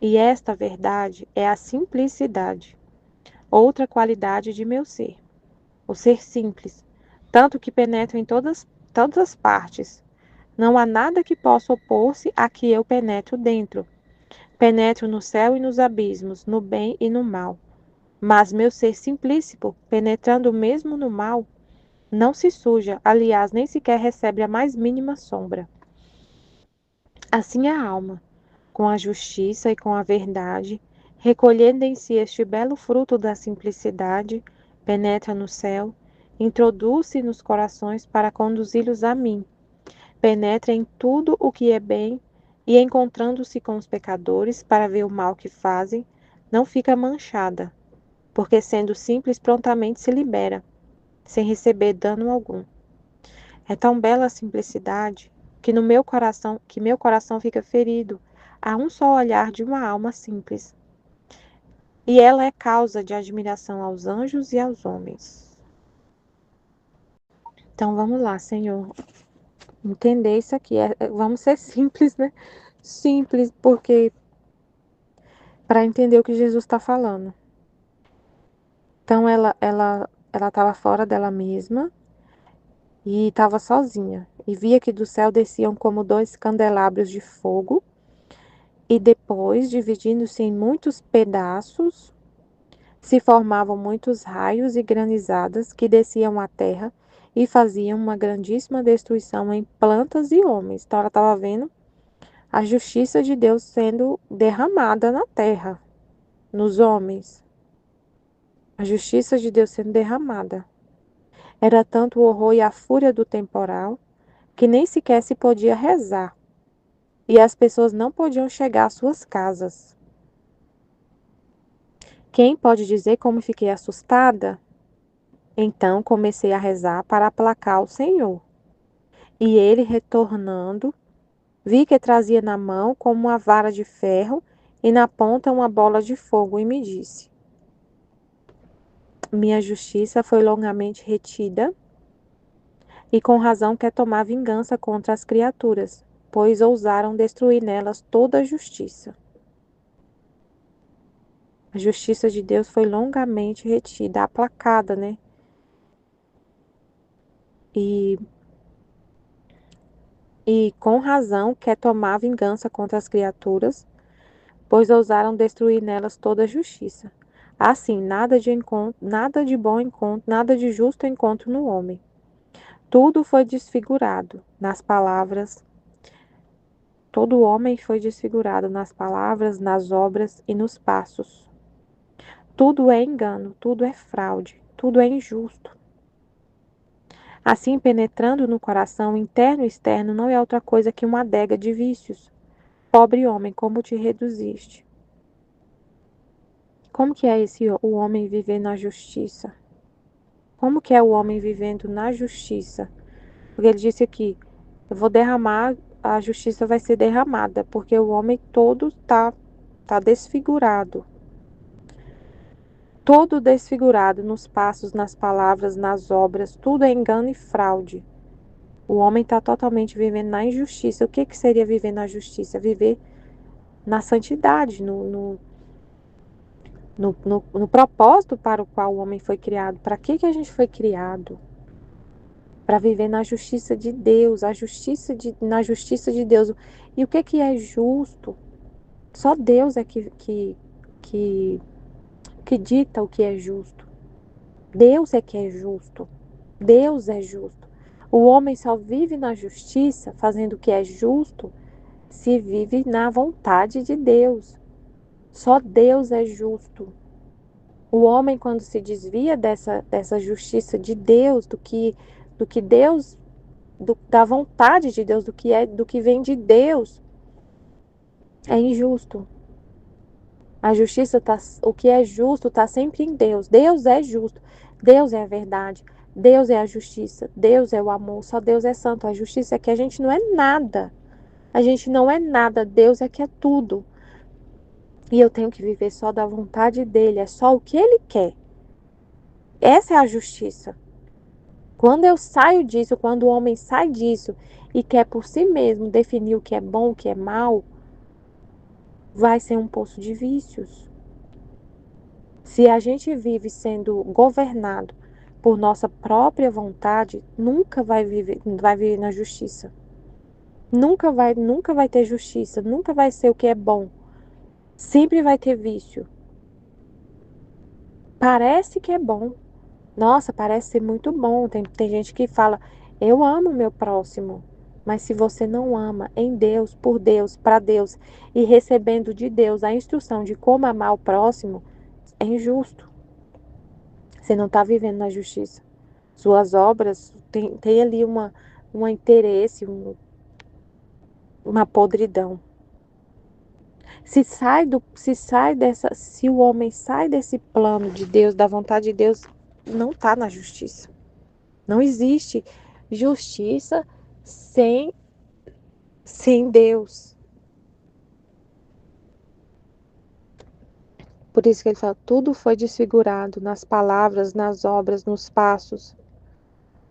e esta verdade é a simplicidade, outra qualidade de meu ser, o ser simples, tanto que penetra em todas as partes. Não há nada que possa opor-se a que eu penetro dentro. Penetro no céu e nos abismos, no bem e no mal. Mas meu ser simplícico, penetrando mesmo no mal, não se suja, aliás, nem sequer recebe a mais mínima sombra. Assim a alma, com a justiça e com a verdade, recolhendo em si este belo fruto da simplicidade, penetra no céu, introduz-se nos corações para conduzi-los a mim, penetra em tudo o que é bem e, encontrando-se com os pecadores para ver o mal que fazem, não fica manchada, porque sendo simples prontamente se libera, sem receber dano algum. É tão bela a simplicidade que meu coração fica ferido a um só olhar de uma alma simples. E ela é causa de admiração aos anjos e aos homens. Então vamos lá, Senhor, entender isso aqui. Vamos ser simples, né? Simples, porque para entender o que Jesus está falando. Então ela estava fora dela mesma e estava sozinha. E via que do céu desciam como 2 candelabros de fogo, e depois, dividindo-se em muitos pedaços, se formavam muitos raios e granizadas que desciam à terra e faziam uma grandíssima destruição em plantas e homens. Então ela estava vendo a justiça de Deus sendo derramada na terra, nos homens. A justiça de Deus sendo derramada. Era tanto o horror e a fúria do temporal que nem sequer se podia rezar, e as pessoas não podiam chegar às suas casas. Quem pode dizer como fiquei assustada? Então comecei a rezar para aplacar o Senhor. E ele, retornando, vi que trazia na mão como uma vara de ferro e na ponta uma bola de fogo, e me disse: Minha justiça foi longamente retida, e com razão quer tomar vingança contra as criaturas, pois ousaram destruir nelas toda a justiça. A justiça de Deus foi longamente retida, aplacada, né? E com razão quer tomar vingança contra as criaturas, pois ousaram destruir nelas toda a justiça. Assim, nada de bom encontro, nada de justo encontro no homem. Tudo foi desfigurado nas palavras. Todo homem foi desfigurado nas palavras, nas obras e nos passos. Tudo é engano, tudo é fraude, tudo é injusto. Assim, penetrando no coração interno e externo, não é outra coisa que uma adega de vícios. Pobre homem, como te reduziste? Como que é o homem viver na justiça? Como que é o homem vivendo na justiça? Porque ele disse aqui, eu vou derramar, a justiça vai ser derramada, porque o homem todo tá desfigurado. Todo desfigurado nos passos, nas palavras, nas obras, tudo é engano e fraude. O homem está totalmente vivendo na injustiça. O que seria viver na justiça? Viver na santidade, no propósito para o qual o homem foi criado. Para que a gente foi criado? Para viver na justiça de Deus, na justiça de Deus. E o que é justo? Só Deus é que dita o que é justo. Deus é que é justo. Deus é justo. O homem só vive na justiça, fazendo o que é justo, se vive na vontade de Deus. Só Deus é justo. O homem, quando se desvia dessa justiça de Deus, do que Deus, da vontade de Deus, do que vem de Deus, é injusto. A justiça o que é justo está sempre em Deus. Deus é justo. Deus é a verdade. Deus é a justiça. Deus é o amor. Só Deus é santo. A justiça é que a gente não é nada. A gente não é nada. Deus é que é tudo. E eu tenho que viver só da vontade dele. É só o que ele quer. Essa é a justiça. Quando eu saio disso, quando o homem sai disso e quer por si mesmo definir o que é bom, o que é mal, vai ser um poço de vícios. Se a gente vive sendo governado por nossa própria vontade, nunca vai viver na justiça. Nunca vai ter justiça, nunca vai ser o que é bom. Sempre vai ter vício. Parece que é bom. Nossa, parece ser muito bom. Tem gente que fala, eu amo meu próximo. Mas se você não ama em Deus, por Deus, para Deus, e recebendo de Deus a instrução de como amar o próximo, é injusto. Você não está vivendo na justiça. Suas obras tem ali um interesse, uma podridão. Se o homem sai desse plano de Deus, da vontade de Deus, não está na justiça. Não existe justiça sem Deus. Por isso que ele fala, tudo foi desfigurado nas palavras, nas obras, nos passos.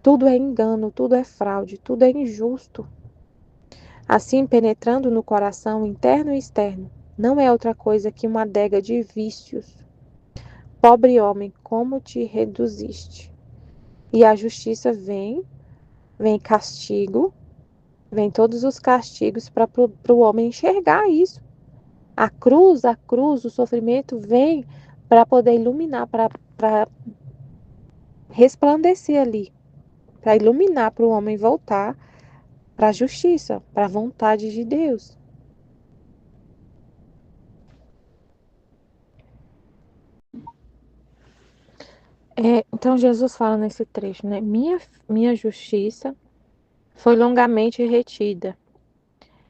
Tudo é engano, tudo é fraude, tudo é injusto. Assim, penetrando no coração interno e externo, não é outra coisa que uma adega de vícios. Pobre homem, como te reduziste? E a justiça vem castigo, vem todos os castigos para o homem enxergar isso. A cruz, o sofrimento vem para poder iluminar, para resplandecer ali, para iluminar, para o homem voltar para a justiça, para a vontade de Deus. Então Jesus fala nesse trecho, né? Minha justiça foi longamente retida,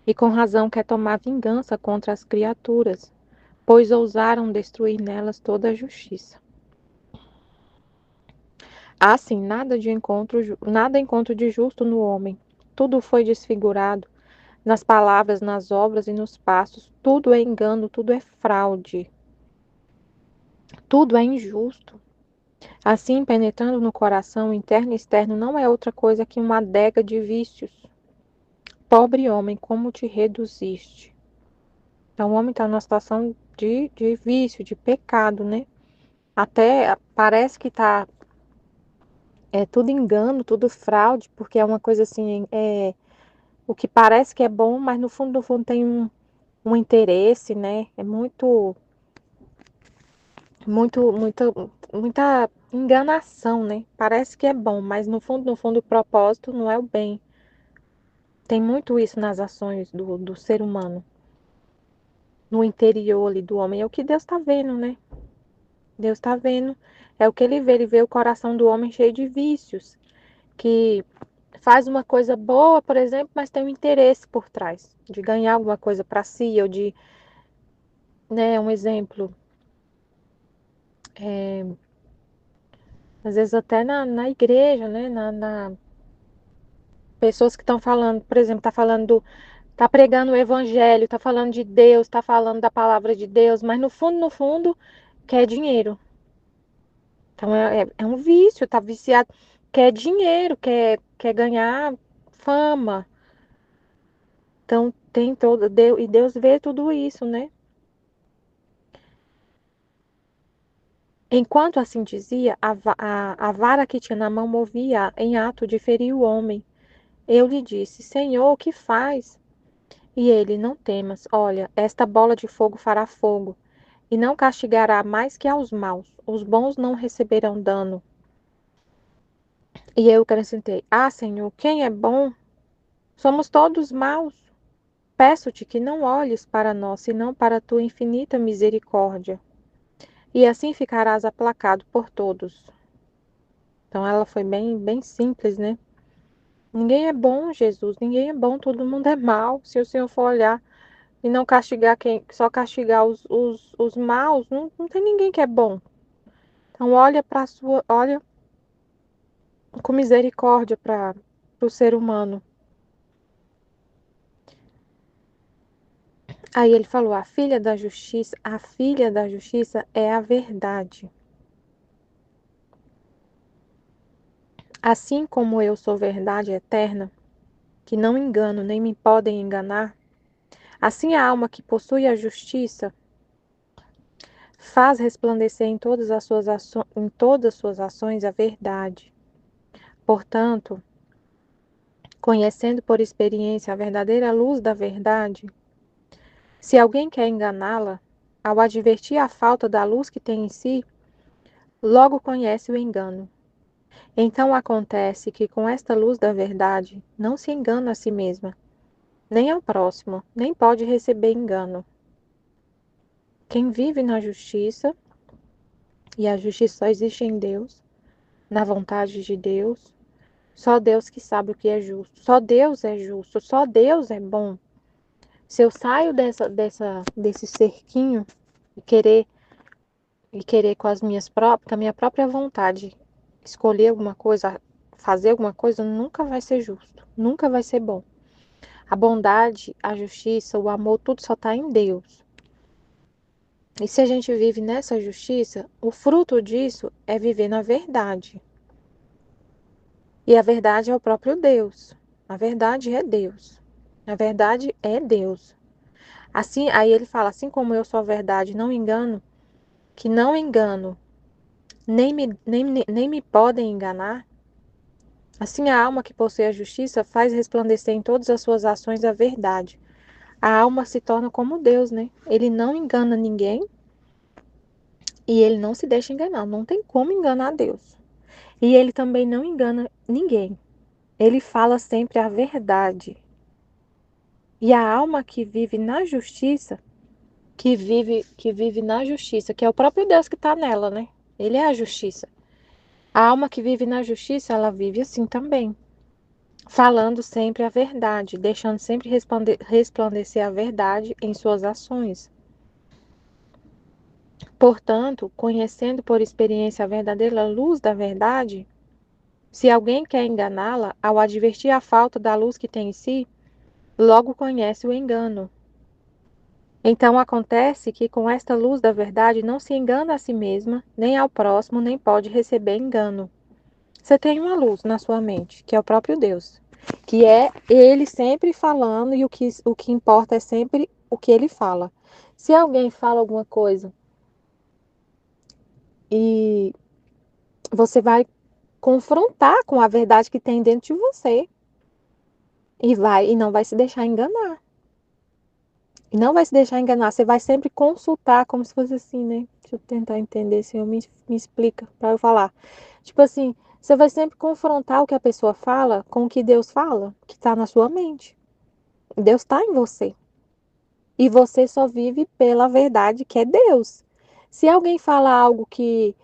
e com razão quer tomar vingança contra as criaturas, pois ousaram destruir nelas toda a justiça. Assim, nada encontro de justo no homem. Tudo foi desfigurado, nas palavras, nas obras e nos passos. Tudo é engano, tudo é fraude. Tudo é injusto. Assim, penetrando no coração, interno e externo, não é outra coisa que uma adega de vícios. Pobre homem, como te reduziste? Então, o homem está numa situação de vício, de pecado, né? Até parece que está tudo engano, tudo fraude, porque é uma coisa assim, o que parece que é bom, mas no fundo, tem um interesse, né? É muita enganação, né? Parece que é bom, mas no fundo, o propósito não é o bem. Tem muito isso nas ações do ser humano, no interior ali do homem. É o que Deus está vendo, né? Deus está vendo, é o que ele vê o coração do homem cheio de vícios, que faz uma coisa boa, por exemplo, mas tem um interesse por trás, de ganhar alguma coisa para si, ou de, né, um exemplo, às vezes até na igreja, né, pessoas que estão falando, por exemplo, tá pregando o evangelho, tá falando de Deus, tá falando da palavra de Deus, mas no fundo, quer dinheiro. Então é um vício, tá viciado, quer dinheiro, quer ganhar fama. Então tem todo, Deus, e Deus vê tudo isso, né? Enquanto assim dizia, a vara que tinha na mão movia em ato de ferir o homem. Eu lhe disse, Senhor, o que faz? E ele, não temas, olha, esta bola de fogo fará fogo, e não castigará mais que aos maus. Os bons não receberão dano. E eu acrescentei, Senhor, quem é bom? Somos todos maus. Peço-te que não olhes para nós, senão para a tua infinita misericórdia. E assim ficarás aplacado por todos. Então ela foi bem simples, né? Ninguém é bom, Jesus, ninguém é bom, todo mundo é mal. Se o Senhor for olhar e não castigar só castigar os maus, não tem ninguém que é bom. Então olha com misericórdia para o ser humano. Aí ele falou: a filha da justiça é a verdade. Assim como eu sou verdade eterna, que não engano nem me podem enganar, assim a alma que possui a justiça faz resplandecer em todas as suas ações a verdade. Portanto, conhecendo por experiência a verdadeira luz da verdade, se alguém quer enganá-la, ao advertir a falta da luz que tem em si, logo conhece o engano. Então acontece que com esta luz da verdade não se engana a si mesma, nem ao próximo, nem pode receber engano. Quem vive na justiça, e a justiça só existe em Deus, na vontade de Deus, só Deus que sabe o que é justo, só Deus é justo, só Deus é bom. Se eu saio desse cerquinho e querer com com a minha própria vontade, escolher alguma coisa, fazer alguma coisa, nunca vai ser justo, nunca vai ser bom. A bondade, a justiça, o amor, tudo só está em Deus. E se a gente vive nessa justiça, o fruto disso é viver na verdade. E a verdade é o próprio Deus. A verdade é Deus. A verdade é Deus. Assim, aí ele fala, assim como eu sou a verdade, não engano, que não engano nem me podem enganar. Assim, a alma que possui a justiça faz resplandecer em todas as suas ações a verdade. A alma se torna como Deus, né? Ele não engana ninguém e ele não se deixa enganar. Não tem como enganar Deus. E ele também não engana ninguém. Ele fala sempre a verdade. E a alma que vive na justiça, que vive na justiça, que é o próprio Deus que está nela, né? Ele é a justiça. A alma que vive na justiça, ela vive assim também, falando sempre a verdade, deixando sempre resplandecer a verdade em suas ações. Portanto, conhecendo por experiência a verdadeira luz da verdade, se alguém quer enganá-la, ao advertir a falta da luz que tem em si, logo conhece o engano. Então acontece que com esta luz da verdade não se engana a si mesma, nem ao próximo, nem pode receber engano. Você tem uma luz na sua mente, que é o próprio Deus, que é ele sempre falando e o que importa é sempre o que ele fala. Se alguém fala alguma coisa e você vai confrontar com a verdade que tem dentro de você e não vai se deixar enganar. E não vai se deixar enganar, você vai sempre consultar, como se fosse assim, né? Deixa eu tentar entender, se eu me explica para eu falar. Tipo assim, você vai sempre confrontar o que a pessoa fala com o que Deus fala, que está na sua mente. Deus está em você. E você só vive pela verdade que é Deus. Se alguém fala algo que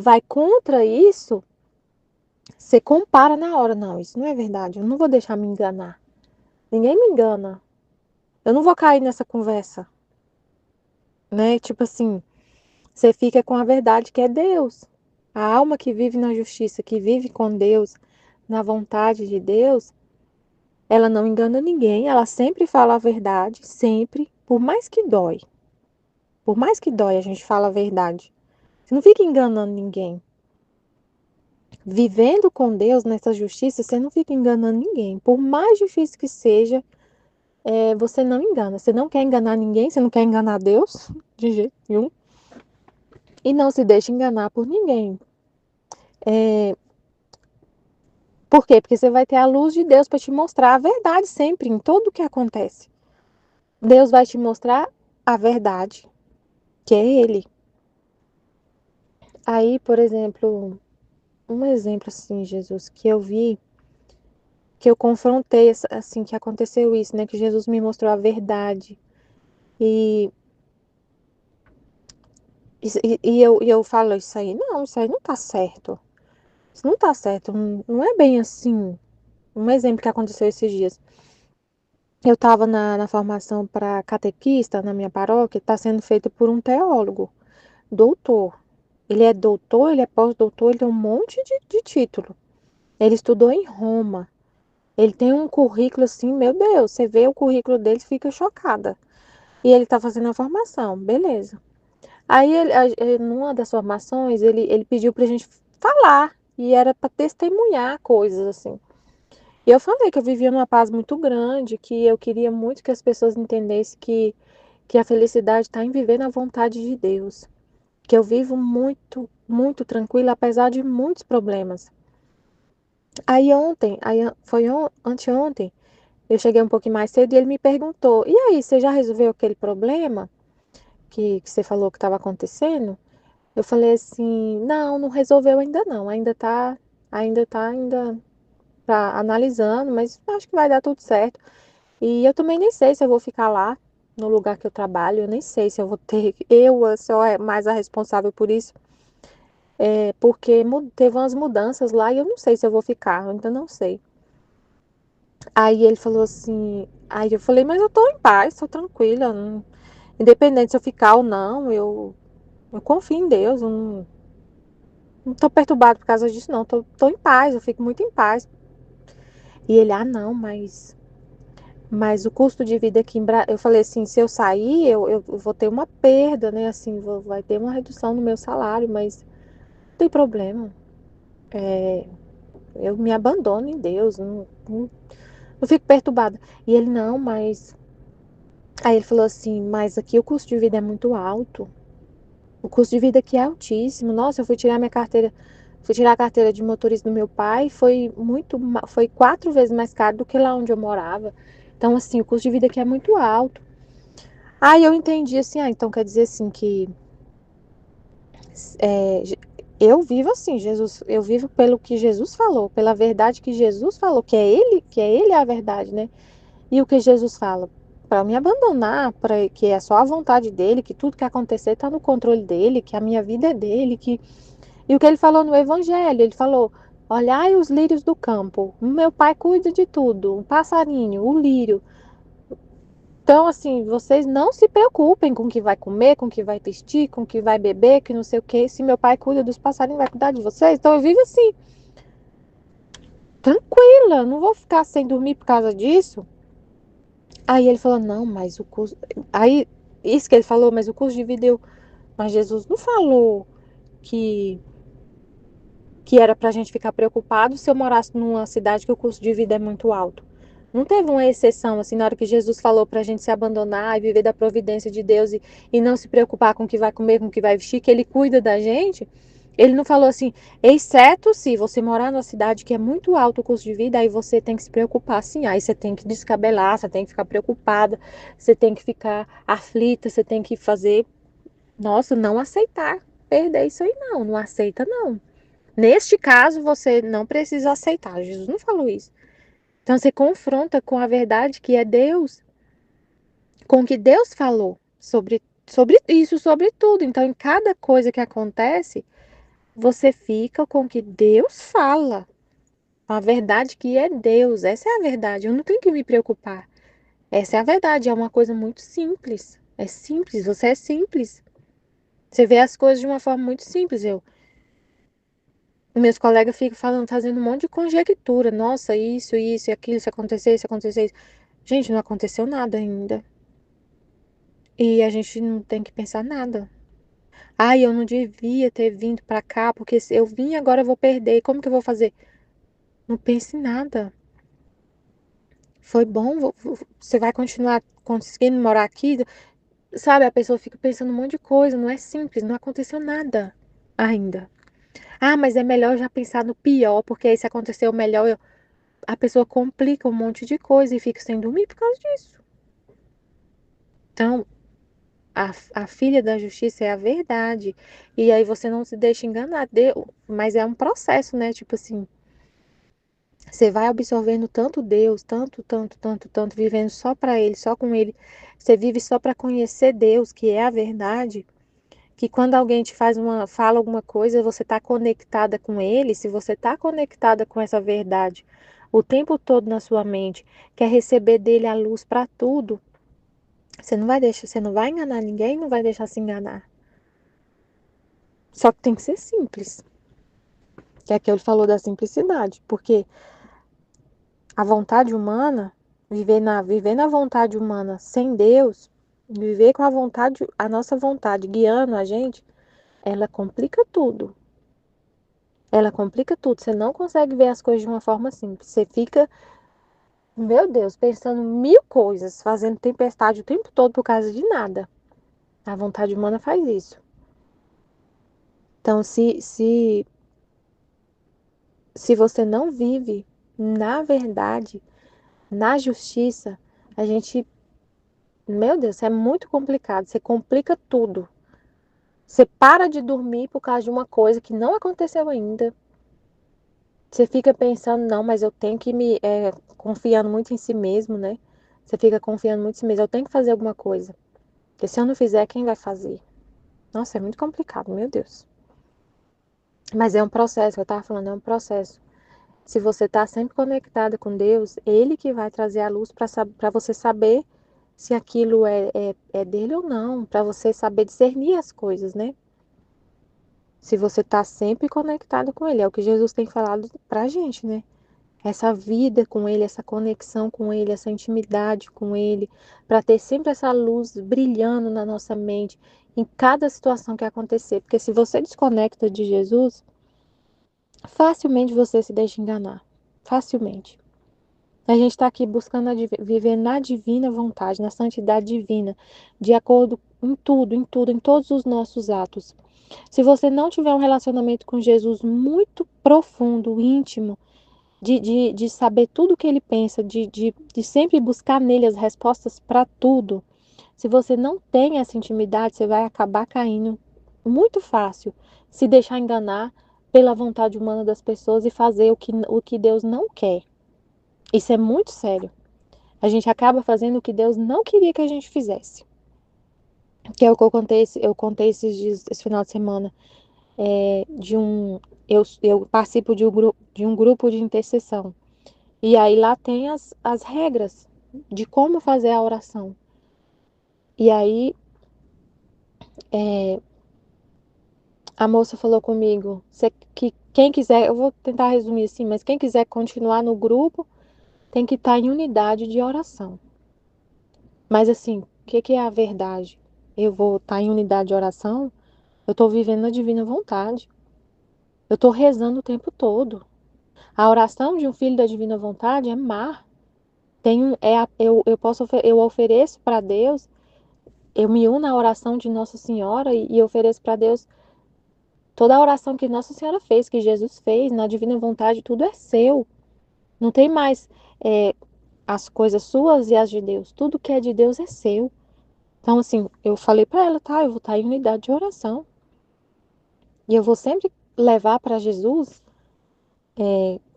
vai contra isso, você compara na hora. Não, isso não é verdade. Eu não vou deixar me enganar. Ninguém me engana. Eu não vou cair nessa conversa, né? Tipo assim, você fica com a verdade que é Deus. A alma que vive na justiça, que vive com Deus, na vontade de Deus, ela não engana ninguém, ela sempre fala a verdade, sempre, por mais que dói. Por mais que dói, a gente fala a verdade. Você não fica enganando ninguém. Vivendo com Deus nessa justiça, você não fica enganando ninguém. Por mais difícil que seja, você não engana. Você não quer enganar ninguém, você não quer enganar Deus, de jeito nenhum. E não se deixa enganar por ninguém. Por quê? Porque você vai ter a luz de Deus para te mostrar a verdade sempre, em tudo o que acontece. Deus vai te mostrar a verdade, que é Ele. Aí, por exemplo, um exemplo assim, Jesus, que eu vi, que eu confrontei, assim, que aconteceu isso, né? Que Jesus me mostrou a verdade. E, eu falo isso aí não tá certo. Isso não tá certo, não é bem assim. Um exemplo que aconteceu esses dias. Eu estava na formação para catequista na minha paróquia, está sendo feita por um teólogo, doutor. Ele é doutor, ele é pós-doutor, ele tem um monte de título. Ele estudou em Roma. Ele tem um currículo assim, meu Deus, você vê o currículo dele e fica chocada. E ele está fazendo a formação, beleza. Aí, numa das formações, ele pediu para a gente falar, e era para testemunhar coisas assim. E eu falei que eu vivia numa paz muito grande, que eu queria muito que as pessoas entendessem que a felicidade está em viver na vontade de Deus. Que eu vivo muito, muito tranquila, apesar de muitos problemas. Aí ontem, anteontem, eu cheguei um pouquinho mais cedo e ele me perguntou: e aí, você já resolveu aquele problema que você falou que estava acontecendo? Eu falei assim: não, não resolveu ainda não, ainda tá analisando, mas acho que vai dar tudo certo. E eu também nem sei se eu vou ficar lá no lugar que eu trabalho, eu nem sei se eu vou ter, eu sou mais a responsável por isso, porque teve umas mudanças lá e eu não sei se eu vou ficar, eu ainda não sei. Aí ele falou assim, aí eu falei, mas eu tô em paz, tô tranquila, independente se eu ficar ou não, eu confio em Deus, eu não tô perturbado por causa disso não, tô em paz, eu fico muito em paz. E ele, ah não, mas o custo de vida aqui eu falei assim, se eu sair, eu vou ter uma perda, né? Assim, vai ter uma redução no meu salário, mas não tem problema. Eu me abandono em Deus, não fico perturbada. E ele, não, mas. Aí ele falou assim, mas aqui o custo de vida é muito alto. O custo de vida aqui é altíssimo. Nossa, eu fui tirar a carteira de motorista do meu pai, foi 4 vezes mais caro do que lá onde eu morava. Então, assim, o custo de vida aqui é muito alto. Aí eu entendi assim, então quer dizer assim que é, eu vivo assim, eu vivo pelo que Jesus falou, pela verdade que Jesus falou, que é ele a verdade, né? E o que Jesus fala, para me abandonar, para que é só a vontade dele, que tudo que acontecer está no controle dele, que a minha vida é dele, que e o que ele falou no evangelho, ele falou: "Olhai os lírios do campo. Meu pai cuida de tudo, o passarinho, o lírio. Então, assim, vocês não se preocupem com o que vai comer, com o que vai vestir, com o que vai beber, que não sei o quê. Se meu pai cuida dos passarinhos, vai cuidar de vocês. Então, eu vivo assim, tranquila, não vou ficar sem dormir por causa disso." Aí ele falou: "Não, mas o custo." Aí, isso que ele falou, mas o custo de vida eu. Mas Jesus não falou que, que era pra gente ficar preocupado se eu morasse numa cidade que o custo de vida é muito alto. Não teve uma exceção, assim, na hora que Jesus falou pra gente se abandonar e viver da providência de Deus e não se preocupar com o que vai comer, com o que vai vestir, que Ele cuida da gente. Ele não falou assim, exceto se você morar numa cidade que é muito alto o custo de vida, aí você tem que se preocupar, sim. Aí você tem que descabelar, você tem que ficar preocupada, você tem que ficar aflita, você tem que fazer, nossa, não aceitar perder isso aí, não. Não aceita, não. Neste caso, você não precisa aceitar. Jesus não falou isso. Então, você confronta com a verdade que é Deus, com o que Deus falou sobre isso, sobre tudo. Então, em cada coisa que acontece, você fica com o que Deus fala. A verdade que é Deus. Essa é a verdade. Eu não tenho que me preocupar. Essa é a verdade. É uma coisa muito simples. É simples. Você é simples. Você vê as coisas de uma forma muito simples. Meus colegas ficam falando, fazendo um monte de conjectura. Nossa, isso e aquilo, se acontecer, se acontecer isso. Gente, não aconteceu nada ainda. E a gente não tem que pensar nada. Ai, eu não devia ter vindo pra cá, porque se eu vim agora eu vou perder. Como que eu vou fazer? Não pense em nada. Foi bom, você vai continuar conseguindo morar aqui. Sabe, a pessoa fica pensando um monte de coisa, não é simples, não aconteceu nada ainda. Ah, mas é melhor já pensar no pior, porque aí se acontecer o melhor, a pessoa complica um monte de coisa e fica sem dormir por causa disso. Então, a filha da justiça é a verdade. E aí você não se deixa enganar. Mas é um processo, né? Tipo assim, você vai absorvendo tanto Deus, tanto, vivendo só para Ele, só com Ele. Você vive só para conhecer Deus, que é a verdade. Que quando alguém fala alguma coisa, você está conectada com Ele. Se você está conectada com essa verdade o tempo todo na sua mente, quer receber dele a luz para tudo. Você não vai enganar ninguém, não vai deixar se enganar. Só que tem que ser simples. Que é que ele falou da simplicidade, porque a vontade humana, viver na vontade humana sem Deus, viver com a nossa vontade guiando a gente, ela complica tudo. Ela complica tudo. Você não consegue ver as coisas de uma forma simples. Você fica, meu Deus, pensando mil coisas, fazendo tempestade o tempo todo por causa de nada. A vontade humana faz isso. Então, se você não vive na verdade, na justiça, a gente, meu Deus, é muito complicado. Você complica tudo. Você para de dormir por causa de uma coisa que não aconteceu ainda. Você fica pensando, não, mas eu tenho que confiando muito em si mesmo, né? Você fica confiando muito em si mesmo. Eu tenho que fazer alguma coisa. Porque se eu não fizer, quem vai fazer? Nossa, é muito complicado, meu Deus. Mas é um processo, eu tava falando, é um processo. Se você está sempre conectada com Deus, Ele que vai trazer a luz para você saber se aquilo é dele ou não, para você saber discernir as coisas, né? Se você está sempre conectado com Ele, é o que Jesus tem falado pra gente, né? Essa vida com Ele, essa conexão com Ele, essa intimidade com Ele, para ter sempre essa luz brilhando na nossa mente em cada situação que acontecer. Porque se você desconecta de Jesus, facilmente você se deixa enganar. Facilmente. A gente está aqui buscando viver na divina vontade, na santidade divina, de acordo em tudo, em tudo, em todos os nossos atos. Se você não tiver um relacionamento com Jesus muito profundo, íntimo, de saber tudo o que ele pensa, de sempre buscar nele as respostas para tudo, se você não tem essa intimidade, você vai acabar caindo muito fácil, se deixar enganar pela vontade humana das pessoas e fazer o que Deus não quer. Isso é muito sério. A gente acaba fazendo o que Deus não queria que a gente fizesse. Que é o que eu contei esses dias, esse final de semana, de um. Eu participo de um grupo de intercessão. E aí lá tem as regras de como fazer a oração. E aí a moça falou comigo que quem quiser, eu vou tentar resumir assim, mas quem quiser continuar no grupo tem que estar em unidade de oração. Mas assim, o que é a verdade? Eu vou estar em unidade de oração, eu estou vivendo a divina vontade. Eu estou rezando o tempo todo. A oração de um filho da divina vontade é mar. Eu ofereço para Deus, eu me uno à oração de Nossa Senhora e ofereço para Deus toda a oração que Nossa Senhora fez, que Jesus fez, na divina vontade, tudo é seu. Não tem mais as coisas suas e as de Deus. Tudo que é de Deus é seu. Então, assim, eu falei para ela, tá, eu vou estar em unidade de oração. E eu vou sempre levar para Jesus,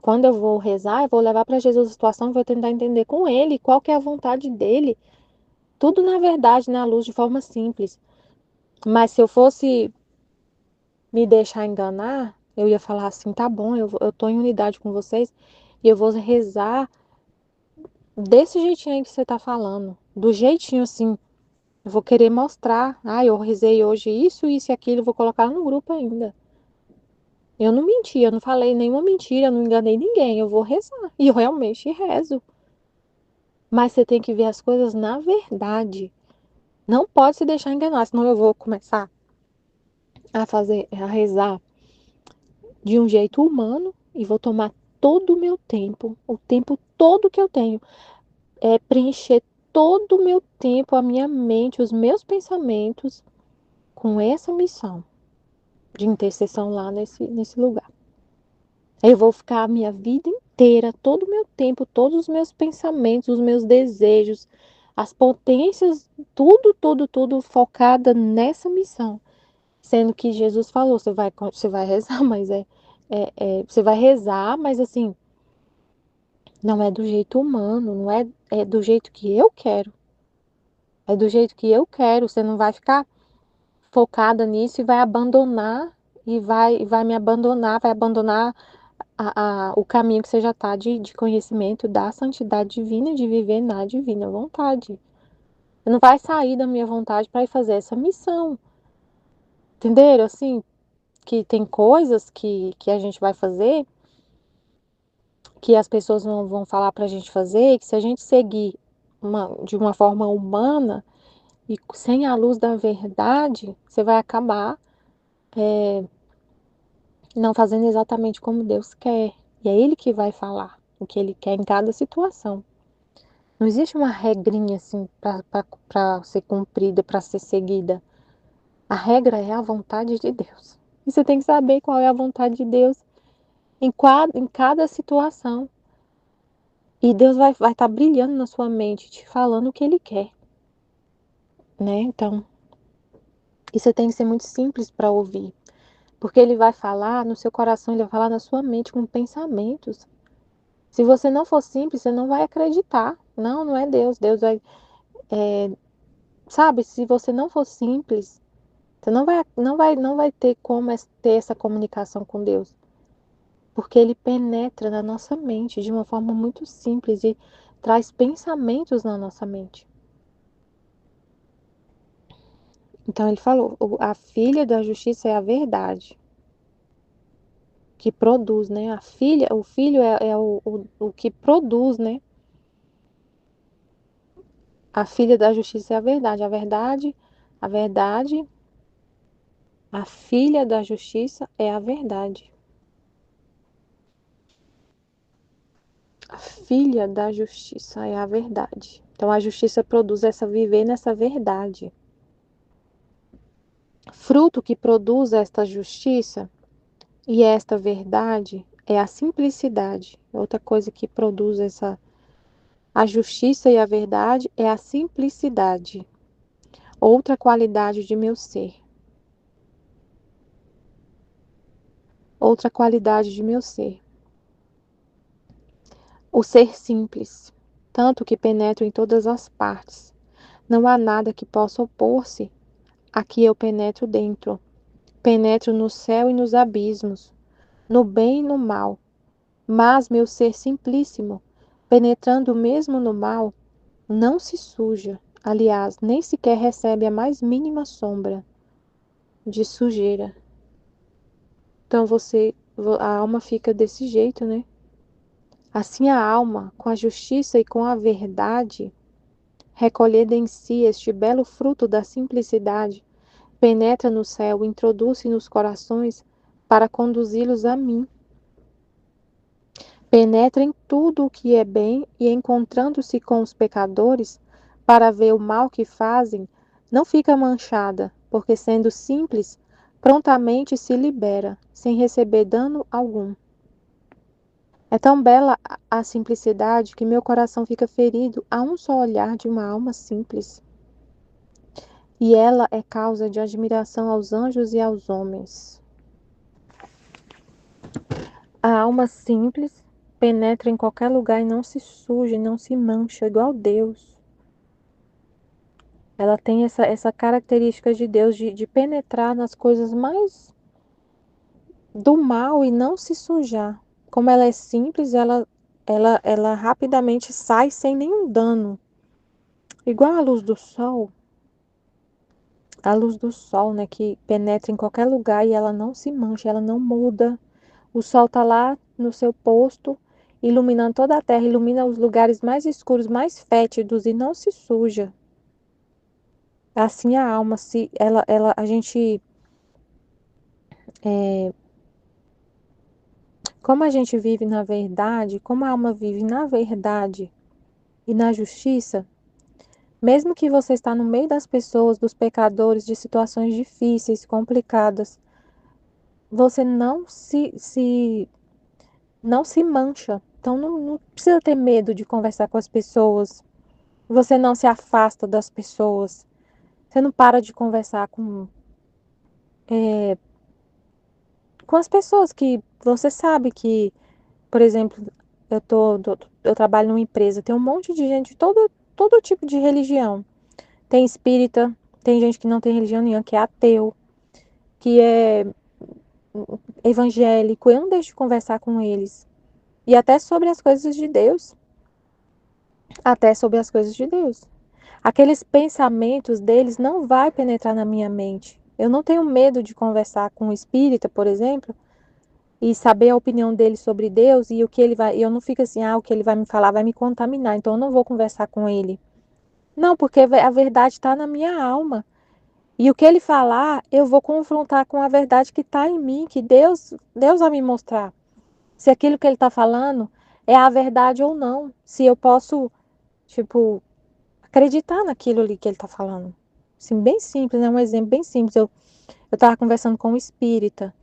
quando eu vou rezar, eu vou levar para Jesus a situação, vou tentar entender com ele qual que é a vontade dele. Tudo na verdade, na luz, de forma simples. Mas se eu fosse me deixar enganar, eu ia falar assim, tá bom, eu tô em unidade com vocês e eu vou rezar desse jeitinho aí que você tá falando. Do jeitinho assim, eu vou querer mostrar. Ah, eu rezei hoje isso e aquilo, eu vou colocar no grupo ainda. Eu não menti, eu não falei nenhuma mentira, eu não enganei ninguém, eu vou rezar. E eu realmente rezo. Mas você tem que ver as coisas na verdade. Não pode se deixar enganar, senão eu vou começar a rezar de um jeito humano e vou tomar todo o meu tempo, o tempo todo que eu tenho, preencher todo o meu tempo, a minha mente, os meus pensamentos com essa missão de intercessão lá nesse lugar. Eu vou ficar a minha vida inteira, todo o meu tempo, todos os meus pensamentos, os meus desejos, as potências, tudo focada nessa missão. Sendo que Jesus falou, você vai rezar, mas você vai rezar, mas assim, não é do jeito humano, não é do jeito que eu quero. É do jeito que eu quero. Você não vai ficar focada nisso e vai abandonar vai me abandonar, vai abandonar o caminho que você já está de conhecimento da santidade divina, de viver na divina vontade. Você não vai sair da minha vontade para ir fazer essa missão. Entenderam? Assim, que tem coisas que a gente vai fazer, que as pessoas não vão falar para a gente fazer, e que se a gente seguir de uma forma humana e sem a luz da verdade, você vai acabar não fazendo exatamente como Deus quer. E é Ele que vai falar o que Ele quer em cada situação. Não existe uma regrinha assim para ser cumprida, para ser seguida. A regra é a vontade de Deus. E você tem que saber qual é a vontade de Deus em cada situação. E Deus vai estar brilhando na sua mente, te falando o que Ele quer, né? Então, isso tem que ser muito simples para ouvir. Porque Ele vai falar no seu coração, Ele vai falar na sua mente com pensamentos. Se você não for simples, você não vai acreditar. Não, não é Deus. Deus vai. Sabe, se você não for simples, você não vai ter como ter essa comunicação com Deus. Porque Ele penetra na nossa mente de uma forma muito simples e traz pensamentos na nossa mente. Então ele falou, a filha da justiça é a verdade, que produz, né? O filho é o que produz, né? A filha da justiça é a verdade, a filha da justiça é a verdade. A filha da justiça é a verdade. Então a justiça produz viver nessa verdade. Fruto que produz esta justiça e esta verdade é a simplicidade. Outra coisa que produz a justiça e a verdade é a simplicidade. Outra qualidade de meu ser. Outra qualidade de meu ser. O ser simples, tanto que penetra em todas as partes. Não há nada que possa opor-se a que eu penetro dentro. Penetro no céu e nos abismos, no bem e no mal. Mas meu ser simplíssimo, penetrando mesmo no mal, não se suja. Aliás, nem sequer recebe a mais mínima sombra de sujeira. Então a alma fica desse jeito, né? Assim a alma, com a justiça e com a verdade, recolhida em si este belo fruto da simplicidade, penetra no céu, introduz-se nos corações para conduzi-los a mim. Penetra em tudo o que é bem e, encontrando-se com os pecadores, para ver o mal que fazem, não fica manchada, porque, sendo simples, prontamente se libera, sem receber dano algum. É tão bela a simplicidade que meu coração fica ferido a um só olhar de uma alma simples. E ela é causa de admiração aos anjos e aos homens. A alma simples penetra em qualquer lugar e não se suja, não se mancha, igual Deus. Ela tem essa característica de Deus de penetrar nas coisas mais do mal e não se sujar. Como ela é simples, ela rapidamente sai sem nenhum dano. Igual a luz do sol. A luz do sol, né, que penetra em qualquer lugar e ela não se mancha, ela não muda. O sol está lá no seu posto, iluminando toda a terra, ilumina os lugares mais escuros, mais fétidos e não se suja. Assim a alma, se a gente, como a gente vive na verdade, como a alma vive na verdade e na justiça, mesmo que você está no meio das pessoas, dos pecadores, de situações difíceis, complicadas, você não se mancha. Então não precisa ter medo de conversar com as pessoas. Você não se afasta das pessoas. Você não para de conversar com as pessoas que você sabe que, por exemplo, eu trabalho numa empresa, tem um monte de gente de todo tipo de religião. Tem espírita, tem gente que não tem religião nenhuma, que é ateu, que é evangélico. Eu não deixo de conversar com eles. E até sobre as coisas de Deus. Até sobre as coisas de Deus. Aqueles pensamentos deles não vai penetrar na minha mente. Eu não tenho medo de conversar com um espírita, por exemplo, e saber a opinião dele sobre Deus e o que ele vai. Eu não fico assim, o que ele vai me falar vai me contaminar, então eu não vou conversar com ele. Não, porque a verdade está na minha alma. E o que ele falar, eu vou confrontar com a verdade que está em mim, que Deus vai me mostrar. Se aquilo que ele está falando é a verdade ou não. Se eu posso, tipo, acreditar naquilo ali que ele está falando. Assim, bem simples, né? Um exemplo bem simples. Eu estava conversando com um espírita.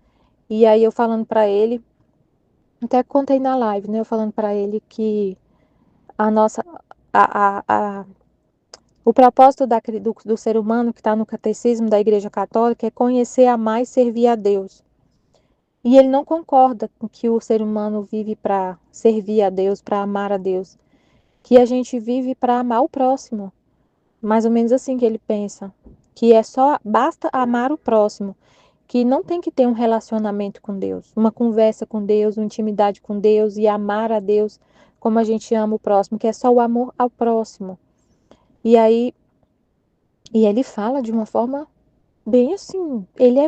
E aí eu falando para ele, até contei na live, né? Eu falando para ele que a nossa. A, o propósito do ser humano que está no catecismo da Igreja Católica é conhecer, amar e servir a Deus. E ele não concorda com que o ser humano vive para servir a Deus, para amar a Deus. Que a gente vive para amar o próximo. Mais ou menos assim que ele pensa. Que basta amar o próximo. Que não tem que ter um relacionamento com Deus, uma conversa com Deus, uma intimidade com Deus e amar a Deus como a gente ama o próximo, que é só o amor ao próximo. E aí, ele fala de uma forma bem assim, ele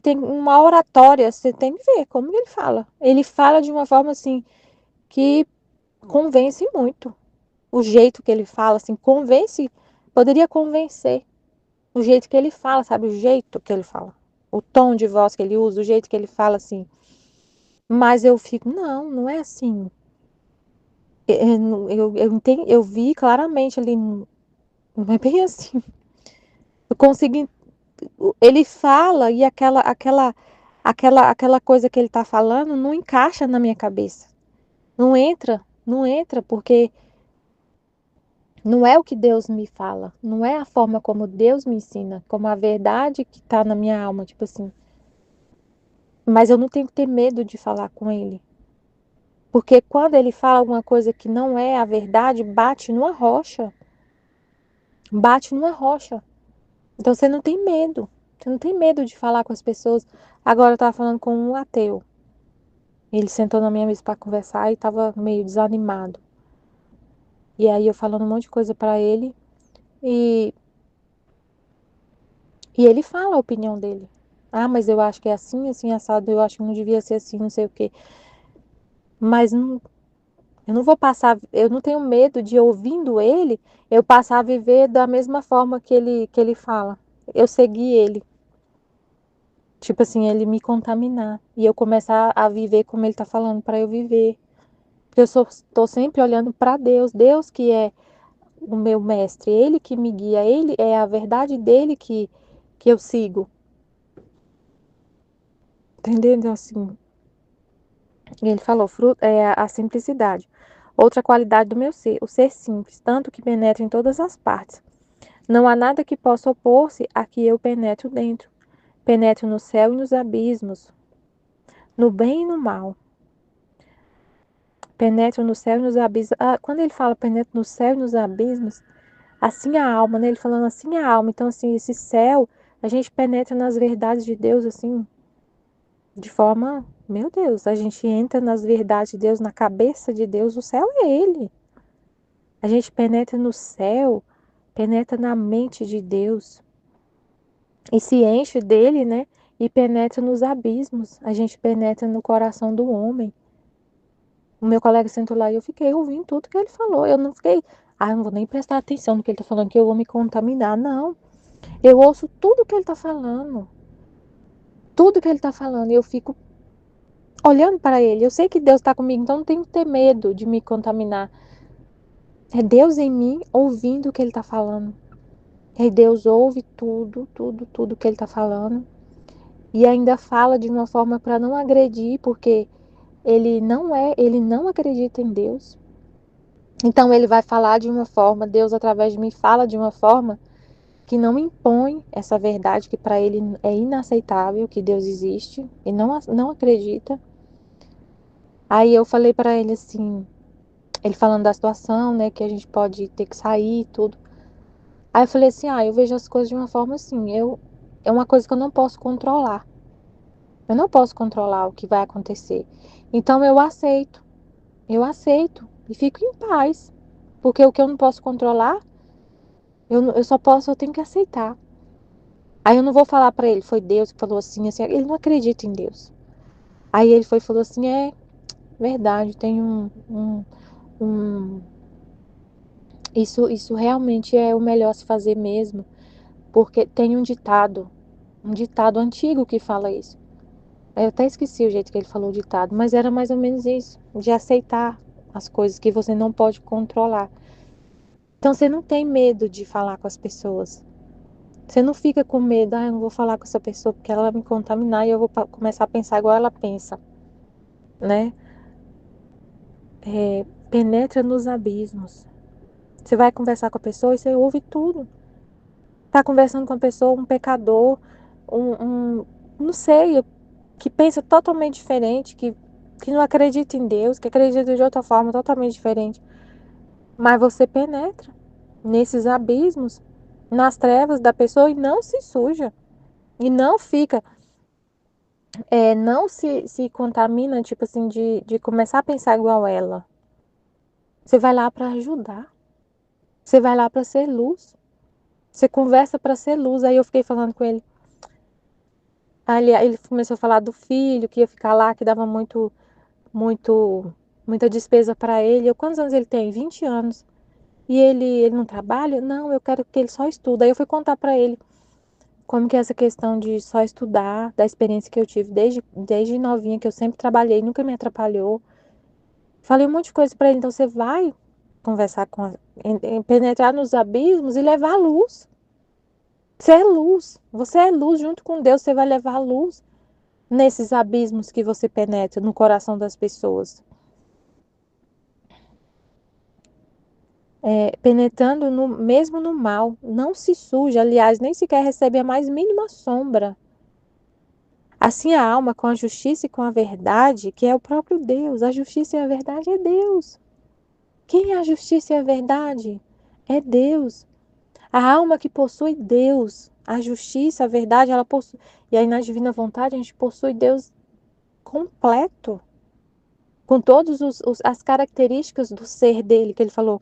tem uma oratória, você tem que ver como ele fala. Ele fala de uma forma assim que convence muito. O jeito que ele fala assim, poderia convencer. O jeito que ele fala, sabe? O jeito que ele fala. O tom de voz que ele usa, o jeito que ele fala assim. Mas eu fico, não é assim. Eu vi claramente ali, não é bem assim. Eu consigo ele fala e aquela coisa que ele está falando não encaixa na minha cabeça. Não entra, porque não é o que Deus me fala, não é a forma como Deus me ensina, como a verdade que está na minha alma, tipo assim. Mas eu não tenho que ter medo de falar com ele. Porque quando ele fala alguma coisa que não é a verdade, bate numa rocha. Bate numa rocha. Então você não tem medo. Você não tem medo de falar com as pessoas. Agora eu estava falando com um ateu. Ele sentou na minha mesa para conversar e estava meio desanimado. E aí eu falando um monte de coisa para ele e, e ele fala a opinião dele. Ah, mas eu acho que é assim, assim, assado, eu acho que não devia ser assim, não sei o quê. Mas não, eu não vou passar, eu não tenho medo de ouvindo ele, eu passar a viver da mesma forma que ele fala. Eu seguir ele. Tipo assim, ele me contaminar e eu começar a viver como ele tá falando para eu viver. Porque tô sempre olhando para Deus, Deus que é o meu mestre, ele que me guia, ele é a verdade dele que eu sigo. Entendendo assim? Ele falou, é a simplicidade. Outra qualidade do meu ser, o ser simples, tanto que penetra em todas as partes. Não há nada que possa opor-se a que eu penetro dentro. Penetro no céu e nos abismos, no bem e no mal. Penetro no céu e nos abismos. Ah, quando ele fala penetro no céu e nos abismos, assim a alma, né? Ele falando assim a alma. Então, assim, esse céu, a gente penetra nas verdades de Deus, assim, de forma, meu Deus, a gente entra nas verdades de Deus, na cabeça de Deus, o céu é Ele. A gente penetra no céu, penetra na mente de Deus e se enche dele, né? E penetra nos abismos. A gente penetra no coração do homem. O meu colega sentou lá e eu fiquei ouvindo tudo que ele falou. Eu não fiquei, eu não vou nem prestar atenção no que ele tá falando, que eu vou me contaminar. Não. Eu ouço tudo que ele tá falando. Tudo que ele tá falando. E eu fico olhando para ele. Eu sei que Deus está comigo, então não tenho que ter medo de me contaminar. É Deus em mim ouvindo o que ele está falando. E Deus ouve tudo, tudo, tudo que ele está falando. E ainda fala de uma forma para não agredir, porque ele não acredita em Deus. Então ele vai falar de uma forma, Deus através de mim fala de uma forma que não impõe essa verdade que para ele é inaceitável, que Deus existe e não acredita. Aí eu falei para ele assim, ele falando da situação, né, que a gente pode ter que sair e tudo. Aí eu falei assim, eu vejo as coisas de uma forma assim, é uma coisa que eu não posso controlar. Eu não posso controlar o que vai acontecer. Então eu aceito e fico em paz. Porque o que eu não posso controlar, eu tenho que aceitar. Aí eu não vou falar para ele, foi Deus que falou assim, assim, ele não acredita em Deus. Aí ele foi e falou assim, é verdade, tem um isso realmente é o melhor se fazer mesmo, porque tem um ditado antigo que fala isso. Eu até esqueci o jeito que ele falou o ditado, mas era mais ou menos isso, de aceitar as coisas que você não pode controlar. Então você não tem medo de falar com as pessoas. Você não fica com medo, eu não vou falar com essa pessoa porque ela vai me contaminar e eu vou começar a pensar igual ela pensa, né? Penetra nos abismos. Você vai conversar com a pessoa e você ouve tudo. Tá conversando com a pessoa, um pecador, não sei, que pensa totalmente diferente, que não acredita em Deus, que acredita de outra forma totalmente diferente. Mas você penetra nesses abismos, nas trevas da pessoa e não se suja. E não fica, não se contamina, tipo assim, de começar a pensar igual ela. Você vai lá para ajudar. Você vai lá para ser luz. Você conversa para ser luz. Aí eu fiquei falando com ele. Aí ele começou a falar do filho, que ia ficar lá, que dava muito, muita despesa para ele. Quantos anos ele tem? 20 anos. E ele não trabalha? Não, eu quero que ele só estude. Aí eu fui contar para ele como que é essa questão de só estudar, da experiência que eu tive desde novinha, que eu sempre trabalhei, nunca me atrapalhou. Falei um monte de coisa para ele. Então você vai conversar penetrar nos abismos e levar a luz. Você é luz junto com Deus, você vai levar luz nesses abismos que você penetra no coração das pessoas. Penetrando mesmo no mal, não se suja, aliás, nem sequer recebe a mais mínima sombra. Assim a alma com a justiça e com a verdade, que é o próprio Deus. A justiça e a verdade é Deus. Quem é a justiça e a verdade? É Deus. A alma que possui Deus, a justiça, a verdade, ela possui. E aí na divina vontade a gente possui Deus completo, com todas as características do ser dele, que ele falou.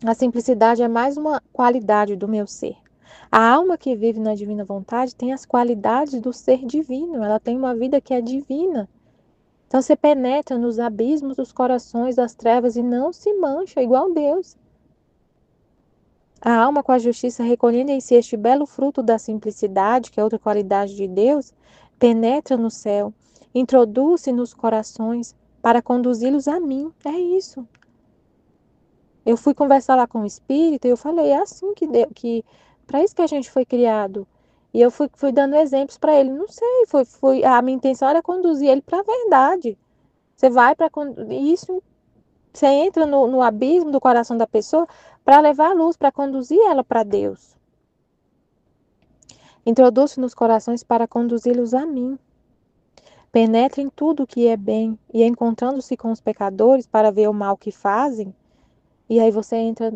A simplicidade é mais uma qualidade do meu ser. A alma que vive na divina vontade tem as qualidades do ser divino, ela tem uma vida que é divina. Então você penetra nos abismos dos corações das trevas e não se mancha igual Deus. A alma com a justiça recolhendo em si este belo fruto da simplicidade, que é outra qualidade de Deus, penetra no céu, introduz-se nos corações para conduzi-los a mim. É isso. Eu fui conversar lá com o espírito e eu falei, é assim que para isso que a gente foi criado. E eu fui dando exemplos para ele. Não sei, a minha intenção era conduzir ele para a verdade. Você vai para isso, você entra no abismo do coração da pessoa para levar a luz, para conduzir ela para Deus. Introduz-se nos corações para conduzi-los a mim. Penetra em tudo o que é bem e encontrando-se com os pecadores para ver o mal que fazem. E aí você entra,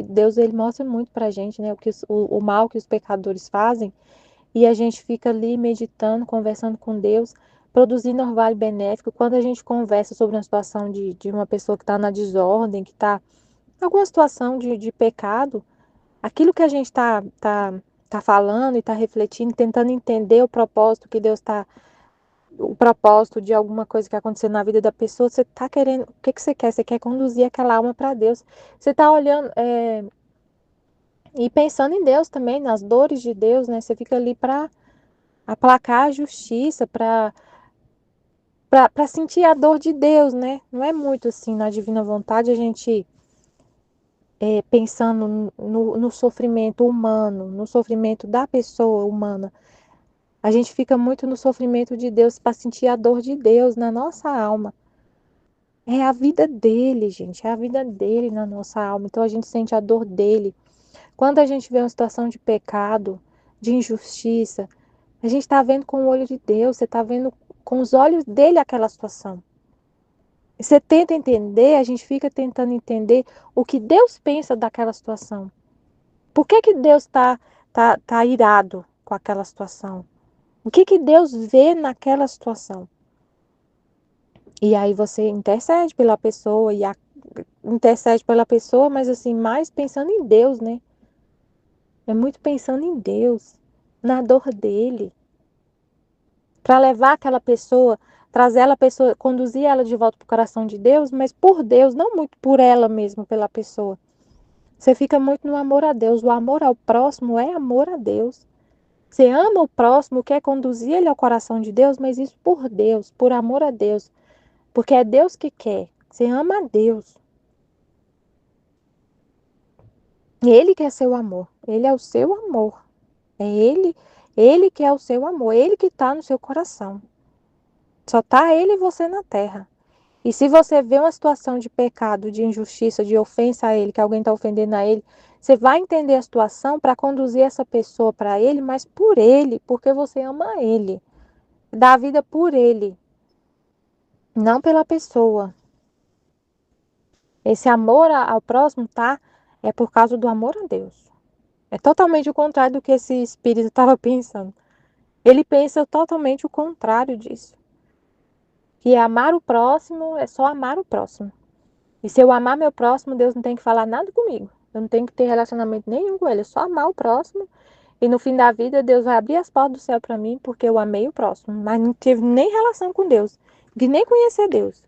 Deus ele mostra muito pra gente, né, o mal que os pecadores fazem, e a gente fica ali meditando, conversando com Deus, produzindo orvalho benéfico. Quando a gente conversa sobre uma situação de uma pessoa que está na desordem, que está em alguma situação de pecado, aquilo que a gente tá falando e está refletindo, tentando entender o propósito que Deus está o propósito de alguma coisa que aconteceu na vida da pessoa, você está querendo, o que você quer? Você quer conduzir aquela alma para Deus. Você está olhando e pensando em Deus também, nas dores de Deus, né? Você fica ali para aplacar a justiça, para sentir a dor de Deus, né? Não é muito assim na divina vontade a gente pensando no sofrimento humano, no sofrimento da pessoa humana. A gente fica muito no sofrimento de Deus para sentir a dor de Deus na nossa alma. É a vida dele, gente, é a vida dele na nossa alma. Então a gente sente a dor dele. Quando a gente vê uma situação de pecado, de injustiça, a gente está vendo com o olho de Deus, você está vendo com os olhos dele aquela situação. E você tenta entender, a gente fica tentando entender o que Deus pensa daquela situação. Por que Deus tá irado com aquela situação? O que Deus vê naquela situação? E aí você intercede pela pessoa intercede pela pessoa, mas assim, mais pensando em Deus, né? É muito pensando em Deus, na dor dele, para levar aquela pessoa, trazer ela pessoa, conduzir ela de volta para o coração de Deus, mas por Deus, não muito por ela mesma, pela pessoa. Você fica muito no amor a Deus. O amor ao próximo é amor a Deus. Você ama o próximo, quer conduzir ele ao coração de Deus, mas isso por Deus, por amor a Deus. Porque é Deus que quer. Você ama a Deus. Ele quer seu amor. Ele é o seu amor. É ele que é o seu amor. Ele que está no seu coração. Só está ele e você na terra. E se você vê uma situação de pecado, de injustiça, de ofensa a ele, que alguém está ofendendo a ele, você vai entender a situação para conduzir essa pessoa para ele, mas por ele, porque você ama ele. Dá a vida por ele, não pela pessoa. Esse amor ao próximo, tá? É por causa do amor a Deus. É totalmente o contrário do que esse espírito estava pensando. Ele pensa totalmente o contrário disso. Que amar o próximo é só amar o próximo. E se eu amar meu próximo, Deus não tem que falar nada comigo. Eu não tenho que ter relacionamento nenhum com ele. É só amar o próximo. E no fim da vida, Deus vai abrir as portas do céu para mim, porque eu amei o próximo. Mas não tive nem relação com Deus. De nem conhecer Deus.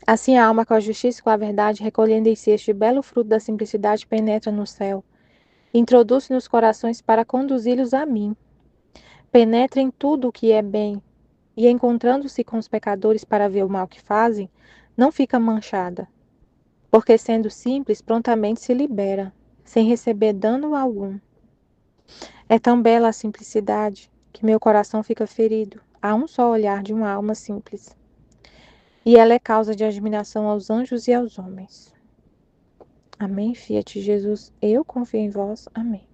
Assim a alma com a justiça e com a verdade, recolhendo em si este belo fruto da simplicidade, penetra no céu. Introduz-se nos corações para conduzi-los a mim. Penetra em tudo o que é bem, e encontrando-se com os pecadores para ver o mal que fazem, não fica manchada, porque sendo simples, prontamente se libera. sem receber dano algum. É tão bela a simplicidade que meu coração fica ferido a um só olhar de uma alma simples. E ela é causa de admiração aos anjos e aos homens. Amém, Fiat Jesus, eu confio em vós. Amém.